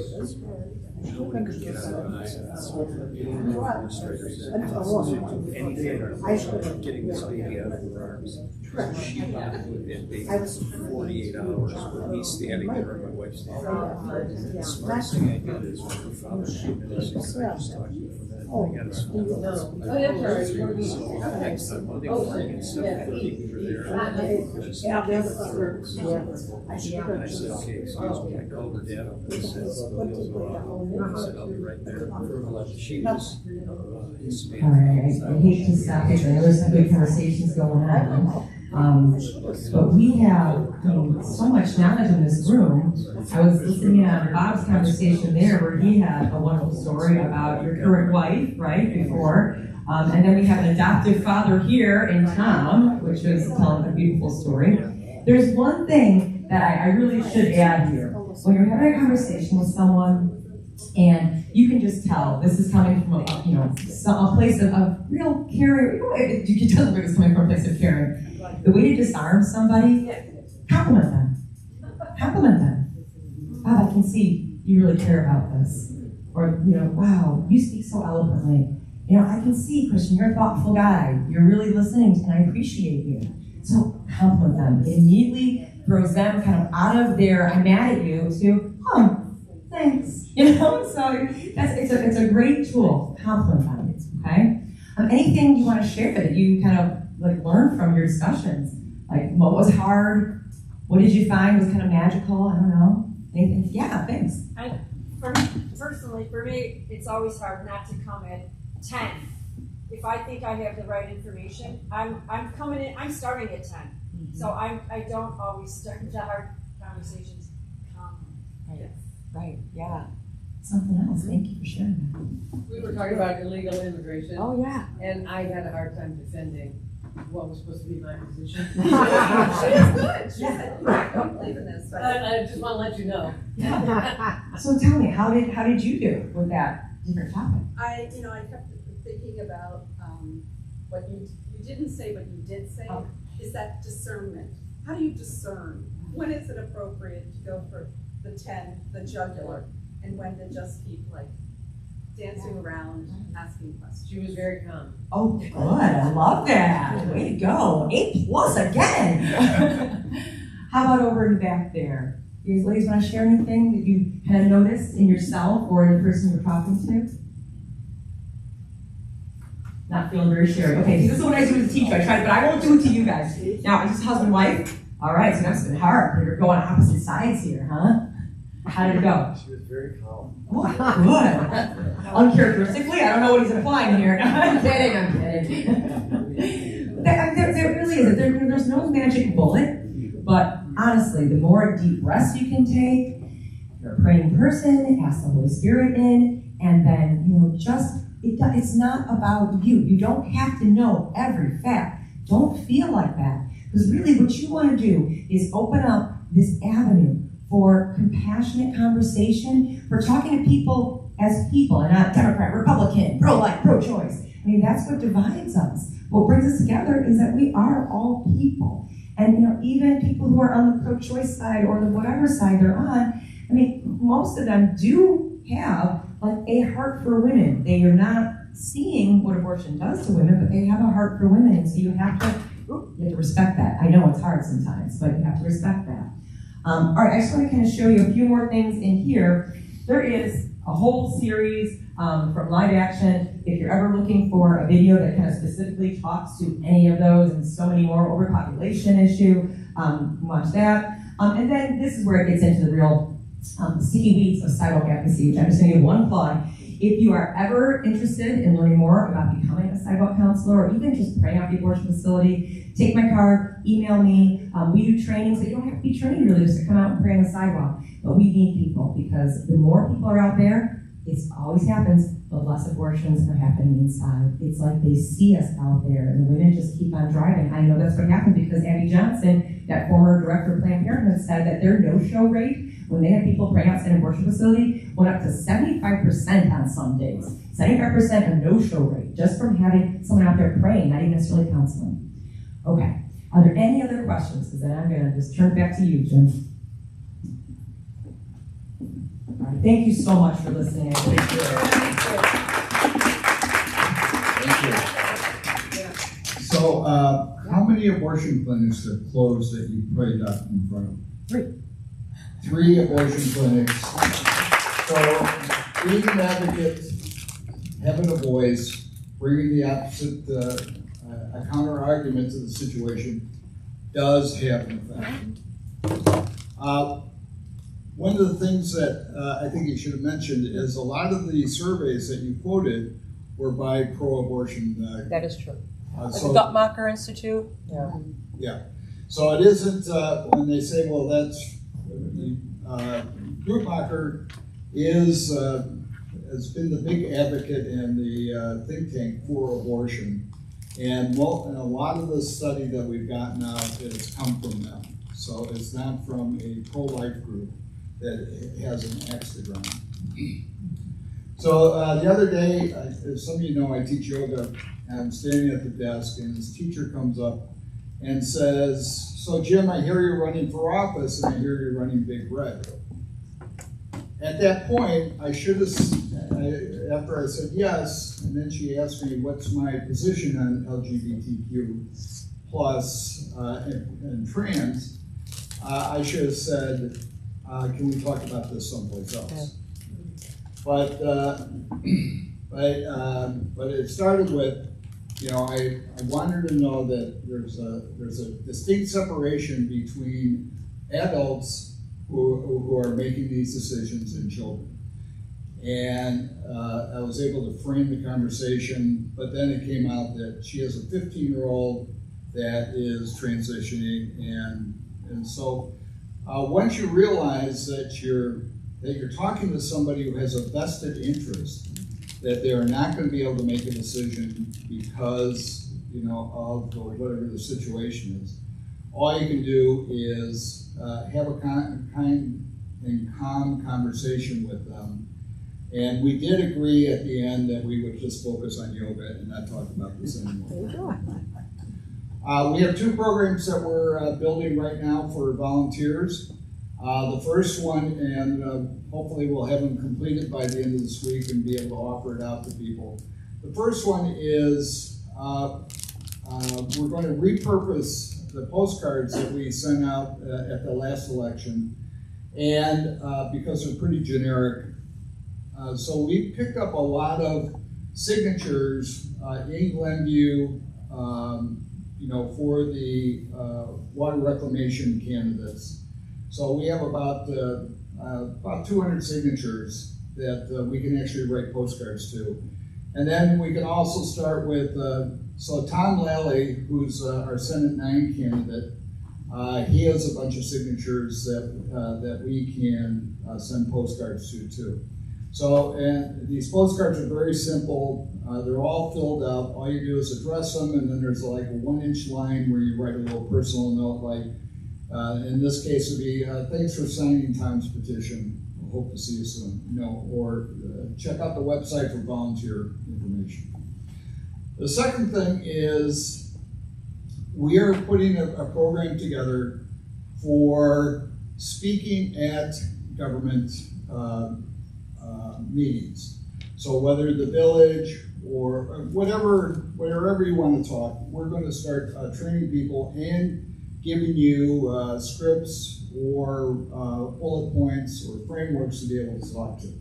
Nobody could get out of the house. Administrators anything getting this baby out of her arms. She wanted that baby for 48 hours with me standing there and my wife standing there. The smartest thing I did is when her father came in, I just talked to him for that. I got his phone. So next time, Monday morning at 7:30, we were there. And I said, okay, excuse me. I called her dad up and I said, I'll be right there. She was All right, I hate to stop it. I know there's some good conversations going on. But we have so much knowledge in this room. I was listening on Bob's conversation there where he had a wonderful story about your current wife, right, before. And then we have an adoptive father here in Tom, which was telling a beautiful story. There's one thing that I really should add here. When you're having a conversation with someone, and you can just tell this is coming from a place of real caring. You can tell that it's coming from a place of caring. The way to disarm somebody, compliment them. Compliment them. Bob, I can see you really care about this. Or, wow, you speak so eloquently. I can see, Christian, you're a thoughtful guy. You're really listening, and I appreciate you. So compliment them. It immediately throws them kind of out of their "I'm mad at you" to thanks. So it's a great tool. Compliment it, okay? Anything you want to share that you kind of like learned from your discussions? Like what was hard? What did you find was kind of magical? I don't know. Anything? Yeah, thanks. Personally, for me, it's always hard not to come at 10. If I think I have the right information, I'm coming in. I'm starting at 10, so I don't always start the hard conversations. Right. Yeah. Something else. Thank you for sharing that. We were talking about illegal immigration, Oh, yeah. and I had a hard time defending what was supposed to be my position. She is good. She Yeah. said, I don't believe in this. But I just want to let you know. So tell me, how did you do with that different topic? I kept thinking about what you didn't say, but you did say, is that discernment. How do you discern? When is it appropriate to go for the 10, the jugular, and when to just keep like dancing around, asking questions? She was very calm. Oh, good. I love that. Way to go. A+ again. How about over in the back there? You guys ladies want to share anything that you kind of noticed in yourself or in the person you're talking to? Not feeling very sharing. Okay, so this is what I do as a teacher. I try, but I won't do it to you guys. Now, I'm just husband, wife. All right, so that's been hard. You're going opposite sides here, huh? How did it go? She was very calm. Oh, good. Uncharacteristically, I don't know what he's implying here. I'm kidding. There really is. There's no magic bullet, but honestly, the more deep breaths you can take, you're a praying person, ask the Holy Spirit in, and then, it's not about you. You don't have to know every fact. Don't feel like that. Because really what you want to do is open up this avenue for compassionate conversation, for talking to people as people and not Democrat, Republican, pro-life, pro-choice. I mean, that's what divides us. What brings us together is that we are all people. And even people who are on the pro-choice side or the whatever side they're on, I mean, most of them do have like a heart for women. They are not seeing what abortion does to women, but they have a heart for women, and so you have to respect that. I know it's hard sometimes, but you have to respect that. All right, I just want to kind of show you a few more things in here. There is a whole series from Live Action. If you're ever looking for a video that kind of specifically talks to any of those and so many more, overpopulation issue, watch that. And then this is where it gets into the real sticky weeds of sidewalk advocacy, which I'm just going to give one plug. If you are ever interested in learning more about becoming a sidewalk counselor or even just praying out the abortion facility, take my card, email me. We do trainings. You don't have to be trained really just to come out and pray on the sidewalk, but we need people because the more people are out there, it always happens, the less abortions are happening inside. It's like they see us out there and the women just keep on driving. I know that's what happened because Abby Johnson, that former director of Planned Parenthood, said that their no-show rate when they had people praying outside an abortion facility went up to 75% on some days. 75% of no-show rate just from having someone out there praying, not even necessarily counseling. Okay, are there any other questions? Because then I'm going to just turn it back to you, Jim. All right, thank you so much for listening. So, how many abortion clinics have closed that you prayed up in front of? 3 abortion clinics. So, being an advocate, having a voice, bringing the opposite, a counter argument to the situation does have an effect. One of the things that I think you should have mentioned is a lot of the surveys that you quoted were by pro-abortion. That is true. So, The Guttmacher Institute? Yeah. yeah. So it isn't when they say, well, that's Guttmacher has been the big advocate and the think tank for abortion, and a lot of the study that we've gotten out has come from them. So it's not from a pro-life group that has an axe to grind. So the other day, as some of you know, I teach yoga. I'm standing at the desk, and this teacher comes up and says, "So Jim, I hear you're running for office, and I hear you're running Big Red." At that point, I should have, after I said yes, and then she asked me what's my position on LGBTQ plus and trans, I should have said, can we talk about this someplace else? But it started with, I wanted to know that there's a distinct separation between adults who are making these decisions and children. And I was able to frame the conversation, but then it came out that she has a 15-year-old that is transitioning, and so once you realize that you're talking to somebody who has a vested interest, that they're not going to be able to make a decision because of whatever the situation is, all you can do is have a kind and calm conversation with them. And we did agree at the end that we would just focus on yoga and not talk about this anymore. We have 2 programs that we're building right now for volunteers. The first one, and hopefully we'll have them completed by the end of this week and be able to offer it out to people. The first one is we're going to repurpose the postcards that we sent out at the last election, and because they're pretty generic. So we picked up a lot of signatures in Glenview, for the water reclamation candidates. So we have about 200 signatures that we can actually write postcards to. And then we can also start with, so Tom Lally, who's our Senate 9 candidate, he has a bunch of signatures that we can send postcards to too. So, and these postcards are very simple. They're all filled out. All you do is address them, and then there's like a 1-inch line where you write a little personal note, like, in this case it would be, thanks for signing Tom's petition. Hope to see you soon. Or check out the website for volunteer information. The second thing is we are putting a program together for speaking at government meetings. So whether the village or wherever you want to talk, we're going to start training people and giving you scripts or bullet points or frameworks to be able to talk to.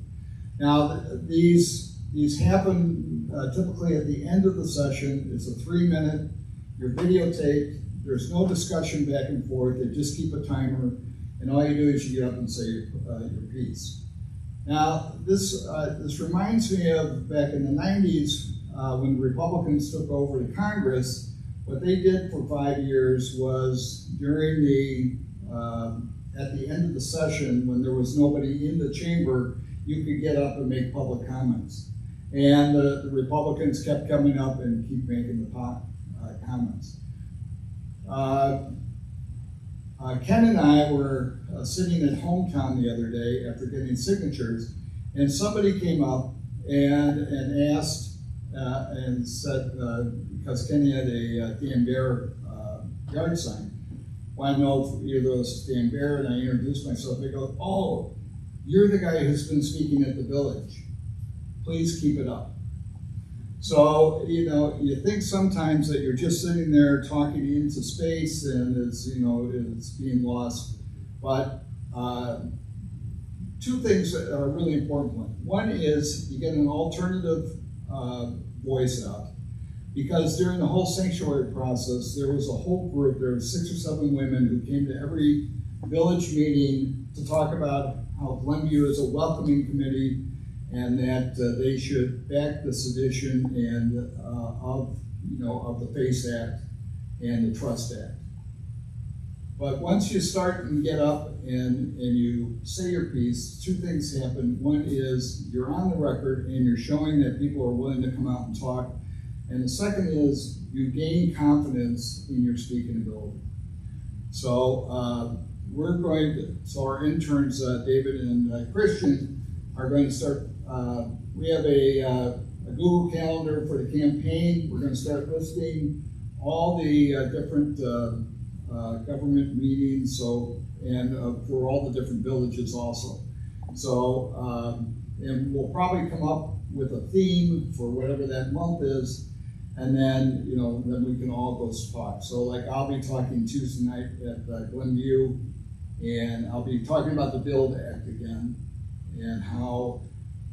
Now, these happen typically at the end of the session. It's a 3-minute, you're videotaped, there's no discussion back and forth, they just keep a timer, and all you do is you get up and say your piece. Now, this reminds me of back in the 90s when the Republicans took over the Congress. What they did for 5 years was during at the end of the session, when there was nobody in the chamber, you could get up and make public comments. And the Republicans kept coming up and keep making the comments. Ken and I were sitting at Hometown the other day after getting signatures, and somebody came up and asked and said, because Kenny had a Dan Bear yard sign, want to know if either of us is Dan Bear, and I introduced myself. They go, oh, you're the guy who's been speaking at the village. Please keep it up. So, you think sometimes that you're just sitting there talking into space and it's being lost. But 2 things that are really important. One is you get an alternative voice out. Because during the whole sanctuary process, there was a whole group, there were 6 or 7 women who came to every village meeting to talk about how Glenview is a welcoming committee and that they should back the sedition and of the FACE Act and the Trust Act. But once you start and get up and you say your piece, 2 things happen. One is you're on the record and you're showing that people are willing to come out and talk. And the second is you gain confidence in your speaking ability. So so our interns, David and Christian, are going to start, we have a Google Calendar for the campaign. We're going to start listing all the different government meetings, and for all the different villages also. So, and we'll probably come up with a theme for whatever that month is, and then, then we can all go talk. So like I'll be talking Tuesday night at Glenview, And I'll be talking about the BUILD Act again and how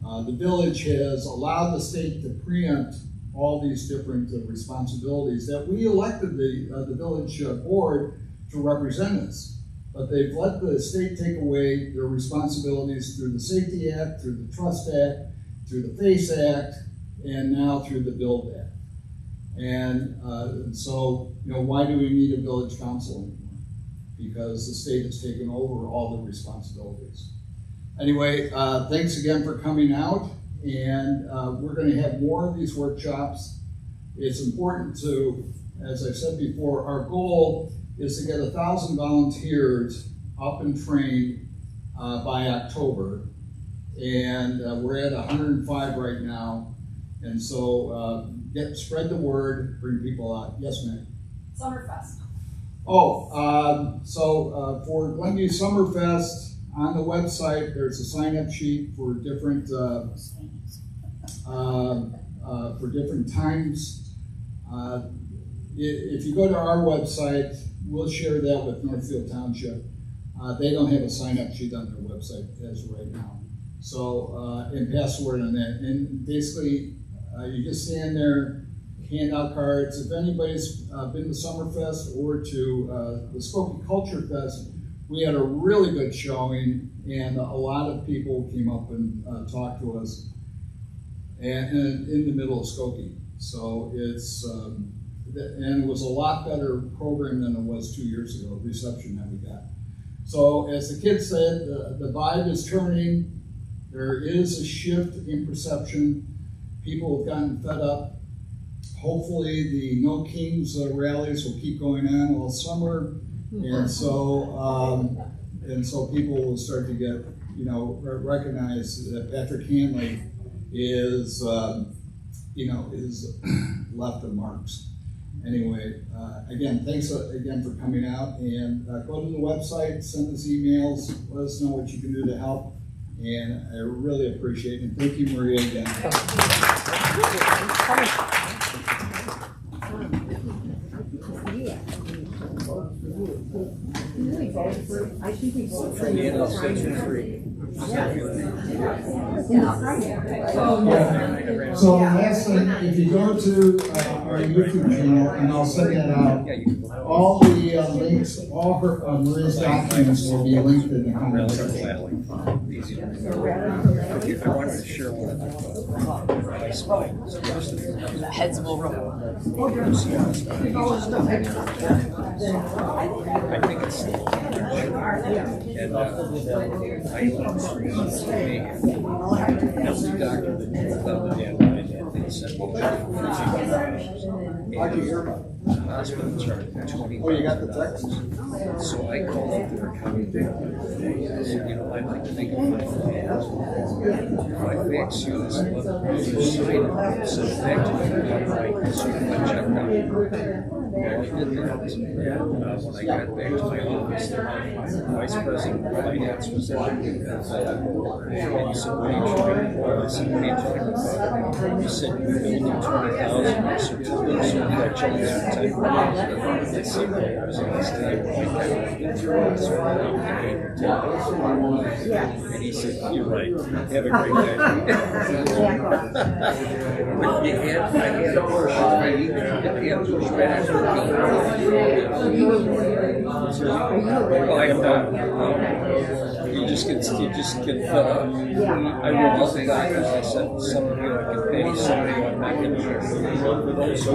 the village has allowed the state to preempt all these different responsibilities that we elected the village board to represent us. But they've let the state take away their responsibilities through the Safety Act, through the Trust Act, through the FACE Act, and now through the BUILD Act. And so, why do we need a village council anymore? Because the state has taken over all the responsibilities. Anyway, thanks again for coming out, and we're going to have more of these workshops. It's important to, as I've said before, our goal is to get 1,000 volunteers up and trained by October, and we're at 105 right now, and so spread the word, bring people out. Yes, ma'am. Summerfest. For Glenview Summerfest, on the website, there's a sign-up sheet for different times. If you go to our website, we'll share that with Northfield Township. They don't have a sign-up sheet on their website as of right now. So, and pass the word on that. And basically, you just stand there, hand out cards. If anybody's been to Summerfest or to the Skokie Culture Fest, we had a really good showing, and a lot of people came up and talked to us, and in the middle of Skokie. So it's, and it was a lot better program than it was 2 years ago, the reception that we got. So as the kids said, the vibe is turning. There is a shift in perception. People have gotten fed up. Hopefully the No Kings rallies will keep going on all summer. And so people will start to get, recognize that Patrick Hanley is, is left of marks. Anyway, again, thanks again for coming out, and go to the website, send us emails, let us know what you can do to help, and I really appreciate it. And thank you, Maria, again. For me, it'll set you free. So last thing, if you go to our YouTube channel, and I'll send that out, all the links, all her Maria's documents will be linked in the comments section. I wanted to share one of The heads will roll. I think it's and the doctor that found the damn line, they sent me hospital charge $20,000. Oh, you got the text? So I called up their accounting today. I said, I'd like to make a $5,000. If I fix you this month, you sign it, send it back to me. So I checked out. Well, I did that. When I got back to my office, the vice president of finance was there. And he said, what are you trying to do? I said, what are you talking about? He said, you're going to do $20,000. I said, so we got checks for 10 years. I said, I was going to stay and he said, you're right. Have a great day. But I had to push right after. Well, I am not. You just get fed up. I wrote all the doctors. I said, some of you I can pay, some of you I'm not going to share. For those who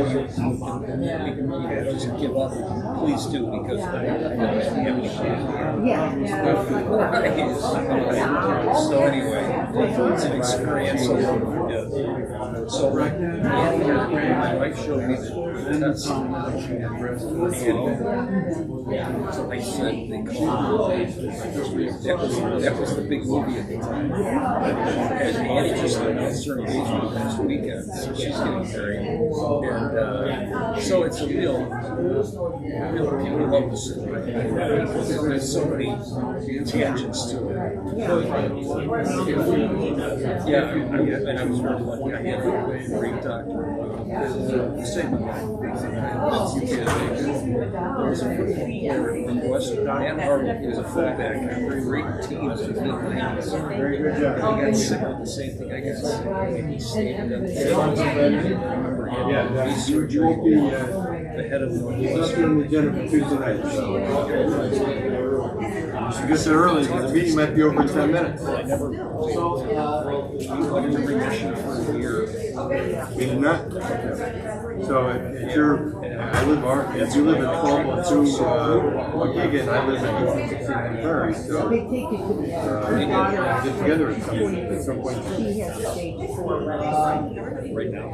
just give up, please do, because I have any So anyway, it's an experience. So my wife showed me the test. I said they called it was That was the big movie at the time. And Annie just announced her engagement last weekend, so she's getting married. And so it's a real people love the story. There's so many tangents to it. Yeah, and I was very lucky. I had a great doctor. Same with that. There was a football player from Western Ann Arbor. He was a fullback on very great teams in the mid-90s. Very good job. He got sick with the same thing I got sick with. And he stayed in them. I remember he had knee surgery. The head of Northwestern. The agenda for Tuesday night. You should get there early because the meeting might be over in 10 minutes. I never. I went into remission for a year. We did not. So if you're, if you live at 1202 Waukegan, I live at 16 Prairie, so They take you to the get together at some point. She has stage 4 Right now.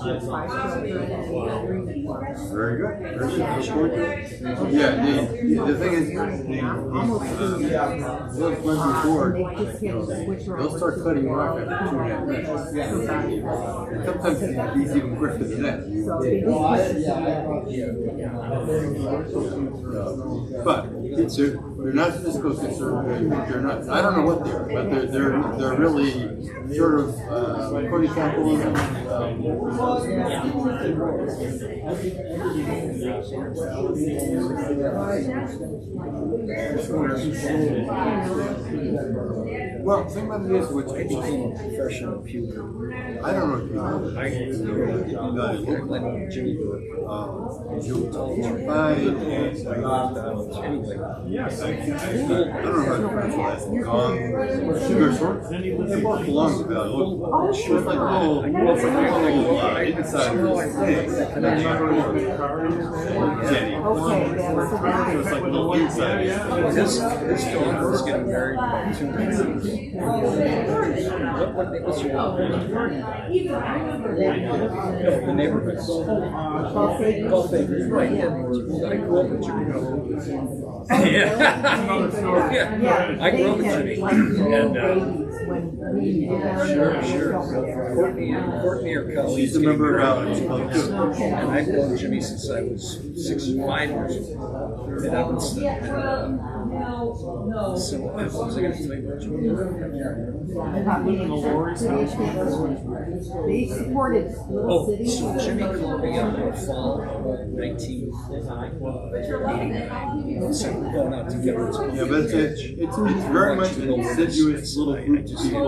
She has 5 children and 3 divorces. Very good. Very good. Look forward to it. Yeah, the thing is, those ones before, They just have to switch her they'll over start to cutting you the off after 2.5 minutes. And sometimes it's even quicker than that. But they're not fiscal conservative. They're not. I don't know what they are, but they're really sort of according to capitalism. Well, the thing about it is, which I became a professional puker. I don't know if you know. I know Jimmy Burke. You fine, and Anyway. I don't know how to pronounce the last name. Sugar short? They both belong to that. It was like a little inside of this thing. And then Jenny. So it's like a little inside. His daughter was getting married about 2 months ago. What's your name? No, the neighborhood. Golf Acres, right. I grew up in Jimmy. Yeah. I grew up in Jimmy. Sure. Courtney or Kelly. She's a member of Alex. And I've known Jimmy since I was 5 years old in Evanston. So what was I going to say about Jimmy? They supported little cities. So Jimmy called me up in the fall of 1980. So we're going out together. Yeah, but it's very much an insidious little group of people.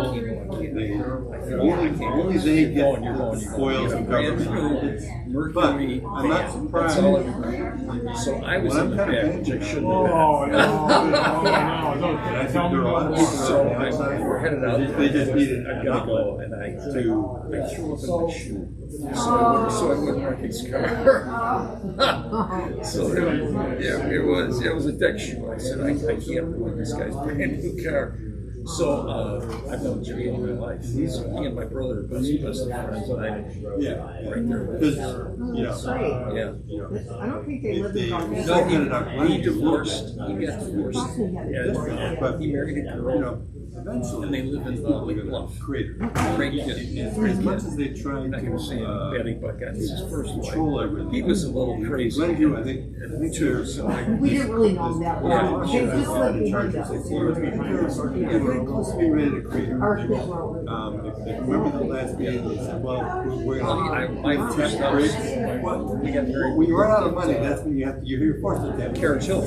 Only they get the spoils of government. But I'm not surprised. So I was in the back, which I shouldn't have been. I think there are a lot of people So we're headed out. They just needed I gotta go, and I threw up in my shoe. So I wouldn't wreck his car. So it was a deck shoe. I said, I can't ruin this guy's brand new car. So I've known Jimmy all my life. He and my brother are best of friends. Right there. Because, Yeah. I don't think they live in Caucasian. No, he divorced. He got divorced. but He married a girl. eventually, And they live in Lake Bluff. creator. Great kid. As much as they try I'm not going to say to betting, but God, this is his first control wife. everything. He was a little crazy. Glenview, I think Too. there's So We didn't really know them that well. They just lived behind us. They're very close to being ready to create. Our kids were. If you remember the last meeting, they said, well, we're my first house, we got married. when you run out of money, that's when you're forced to have Carriage Hill.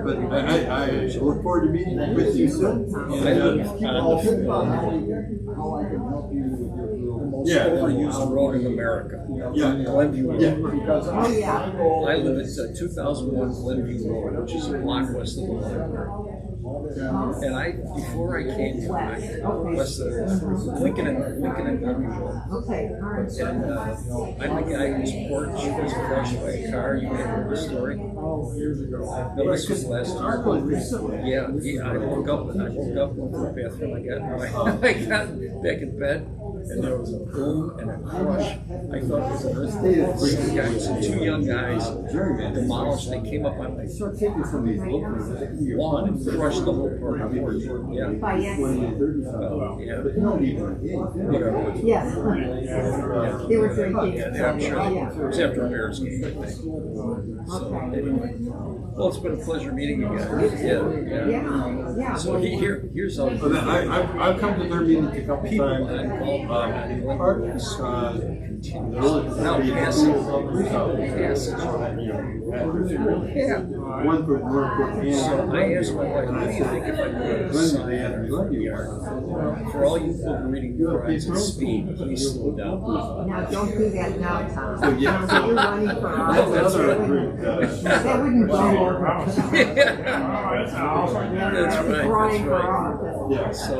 But I look forward to meeting with you soon. I live on the most overused road in America. Yeah. Glenview Road. Yeah. Oh, yeah. I live at 2001 Glenview Road, which is a block west of the library. And before I came here, west of Lincoln and Glenview Road. Okay, all right. And I'm the guy whose porch was crushed by a car. You may have heard the story. No, this was last year. Yeah, I woke up, went to the bathroom, I got back in bed, and there was a boom and a crush. I thought it was an earthquake. Three guys, two young guys, demolished. They came up on my lawn and crushed the whole park. Yeah. By accident. Whatever. Yes. They were drinking. Yeah, I'm sure. Yeah. It was after a Bears game, I think. So, anyway. Well, it's been a pleasure meeting you guys. Yeah. So here's how I've come to their meetings a couple times. Partners, one for and so I asked my wife, what do you think if I put a sign on our yard? For all you folk reading the rides at speed, please slow down. Now, don't do that now, Tom. So, yeah, so- You're running for No, office. that's another right. group. That wouldn't go over. That's right. Running for That's right. office. Yeah. So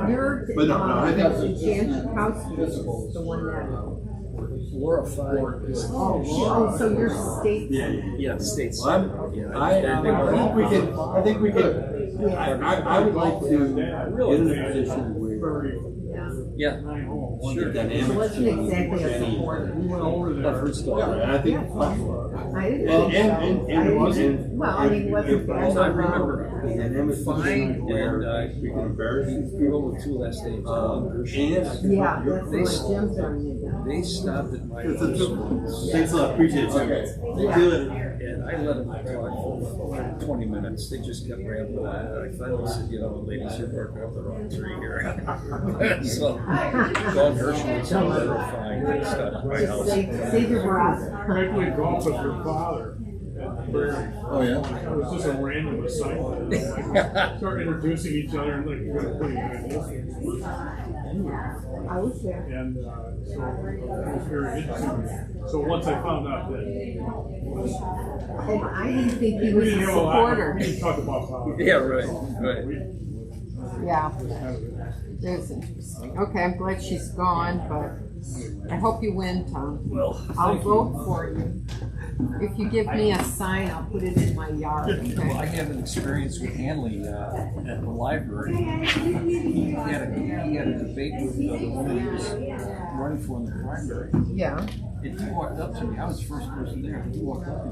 you're, But no, I think- Jan Schakowsky is the one that, Laura Fine. so you're state. Yeah, states. Well, Yeah, I think we could, I would like to get in a position where Yeah. the It dynamics. wasn't exactly a support. Of her story. And I think, I didn't. and Well, I mean, it wasn't bad. Well, I remember the dynamics Fine where and we can embarrass we go with two last names. and Yeah, that's what Jim's learning now. They stopped at my It's house. thanks a lot, appreciate it. See you later. And I let them talk for 20 minutes. They just kept rambling. I finally said, ladies, you're barking up the wrong tree here. So, Dawn Hershowitz and Laura Fine, they stopped at my house. Save your breath. I played golf with her father. Oh, yeah? It was just a random assignment. Start introducing each other and like, you're gonna play good. I was there. And so it was very interesting. So once I found out that And I didn't think he we was a didn't have a lot, supporter. we didn't talk about politics. Yeah, right. Yeah, that's interesting. Okay, I'm glad she's gone, but I hope you win, Tom. Well, I'll vote for you. If you give me a sign, I'll put it in my yard, Well, I okay? have an experience with Hanley at the library. He had a debate with the woman who was running for in the primary. Yeah. And he walked up to me. I was the first person there. He walked up and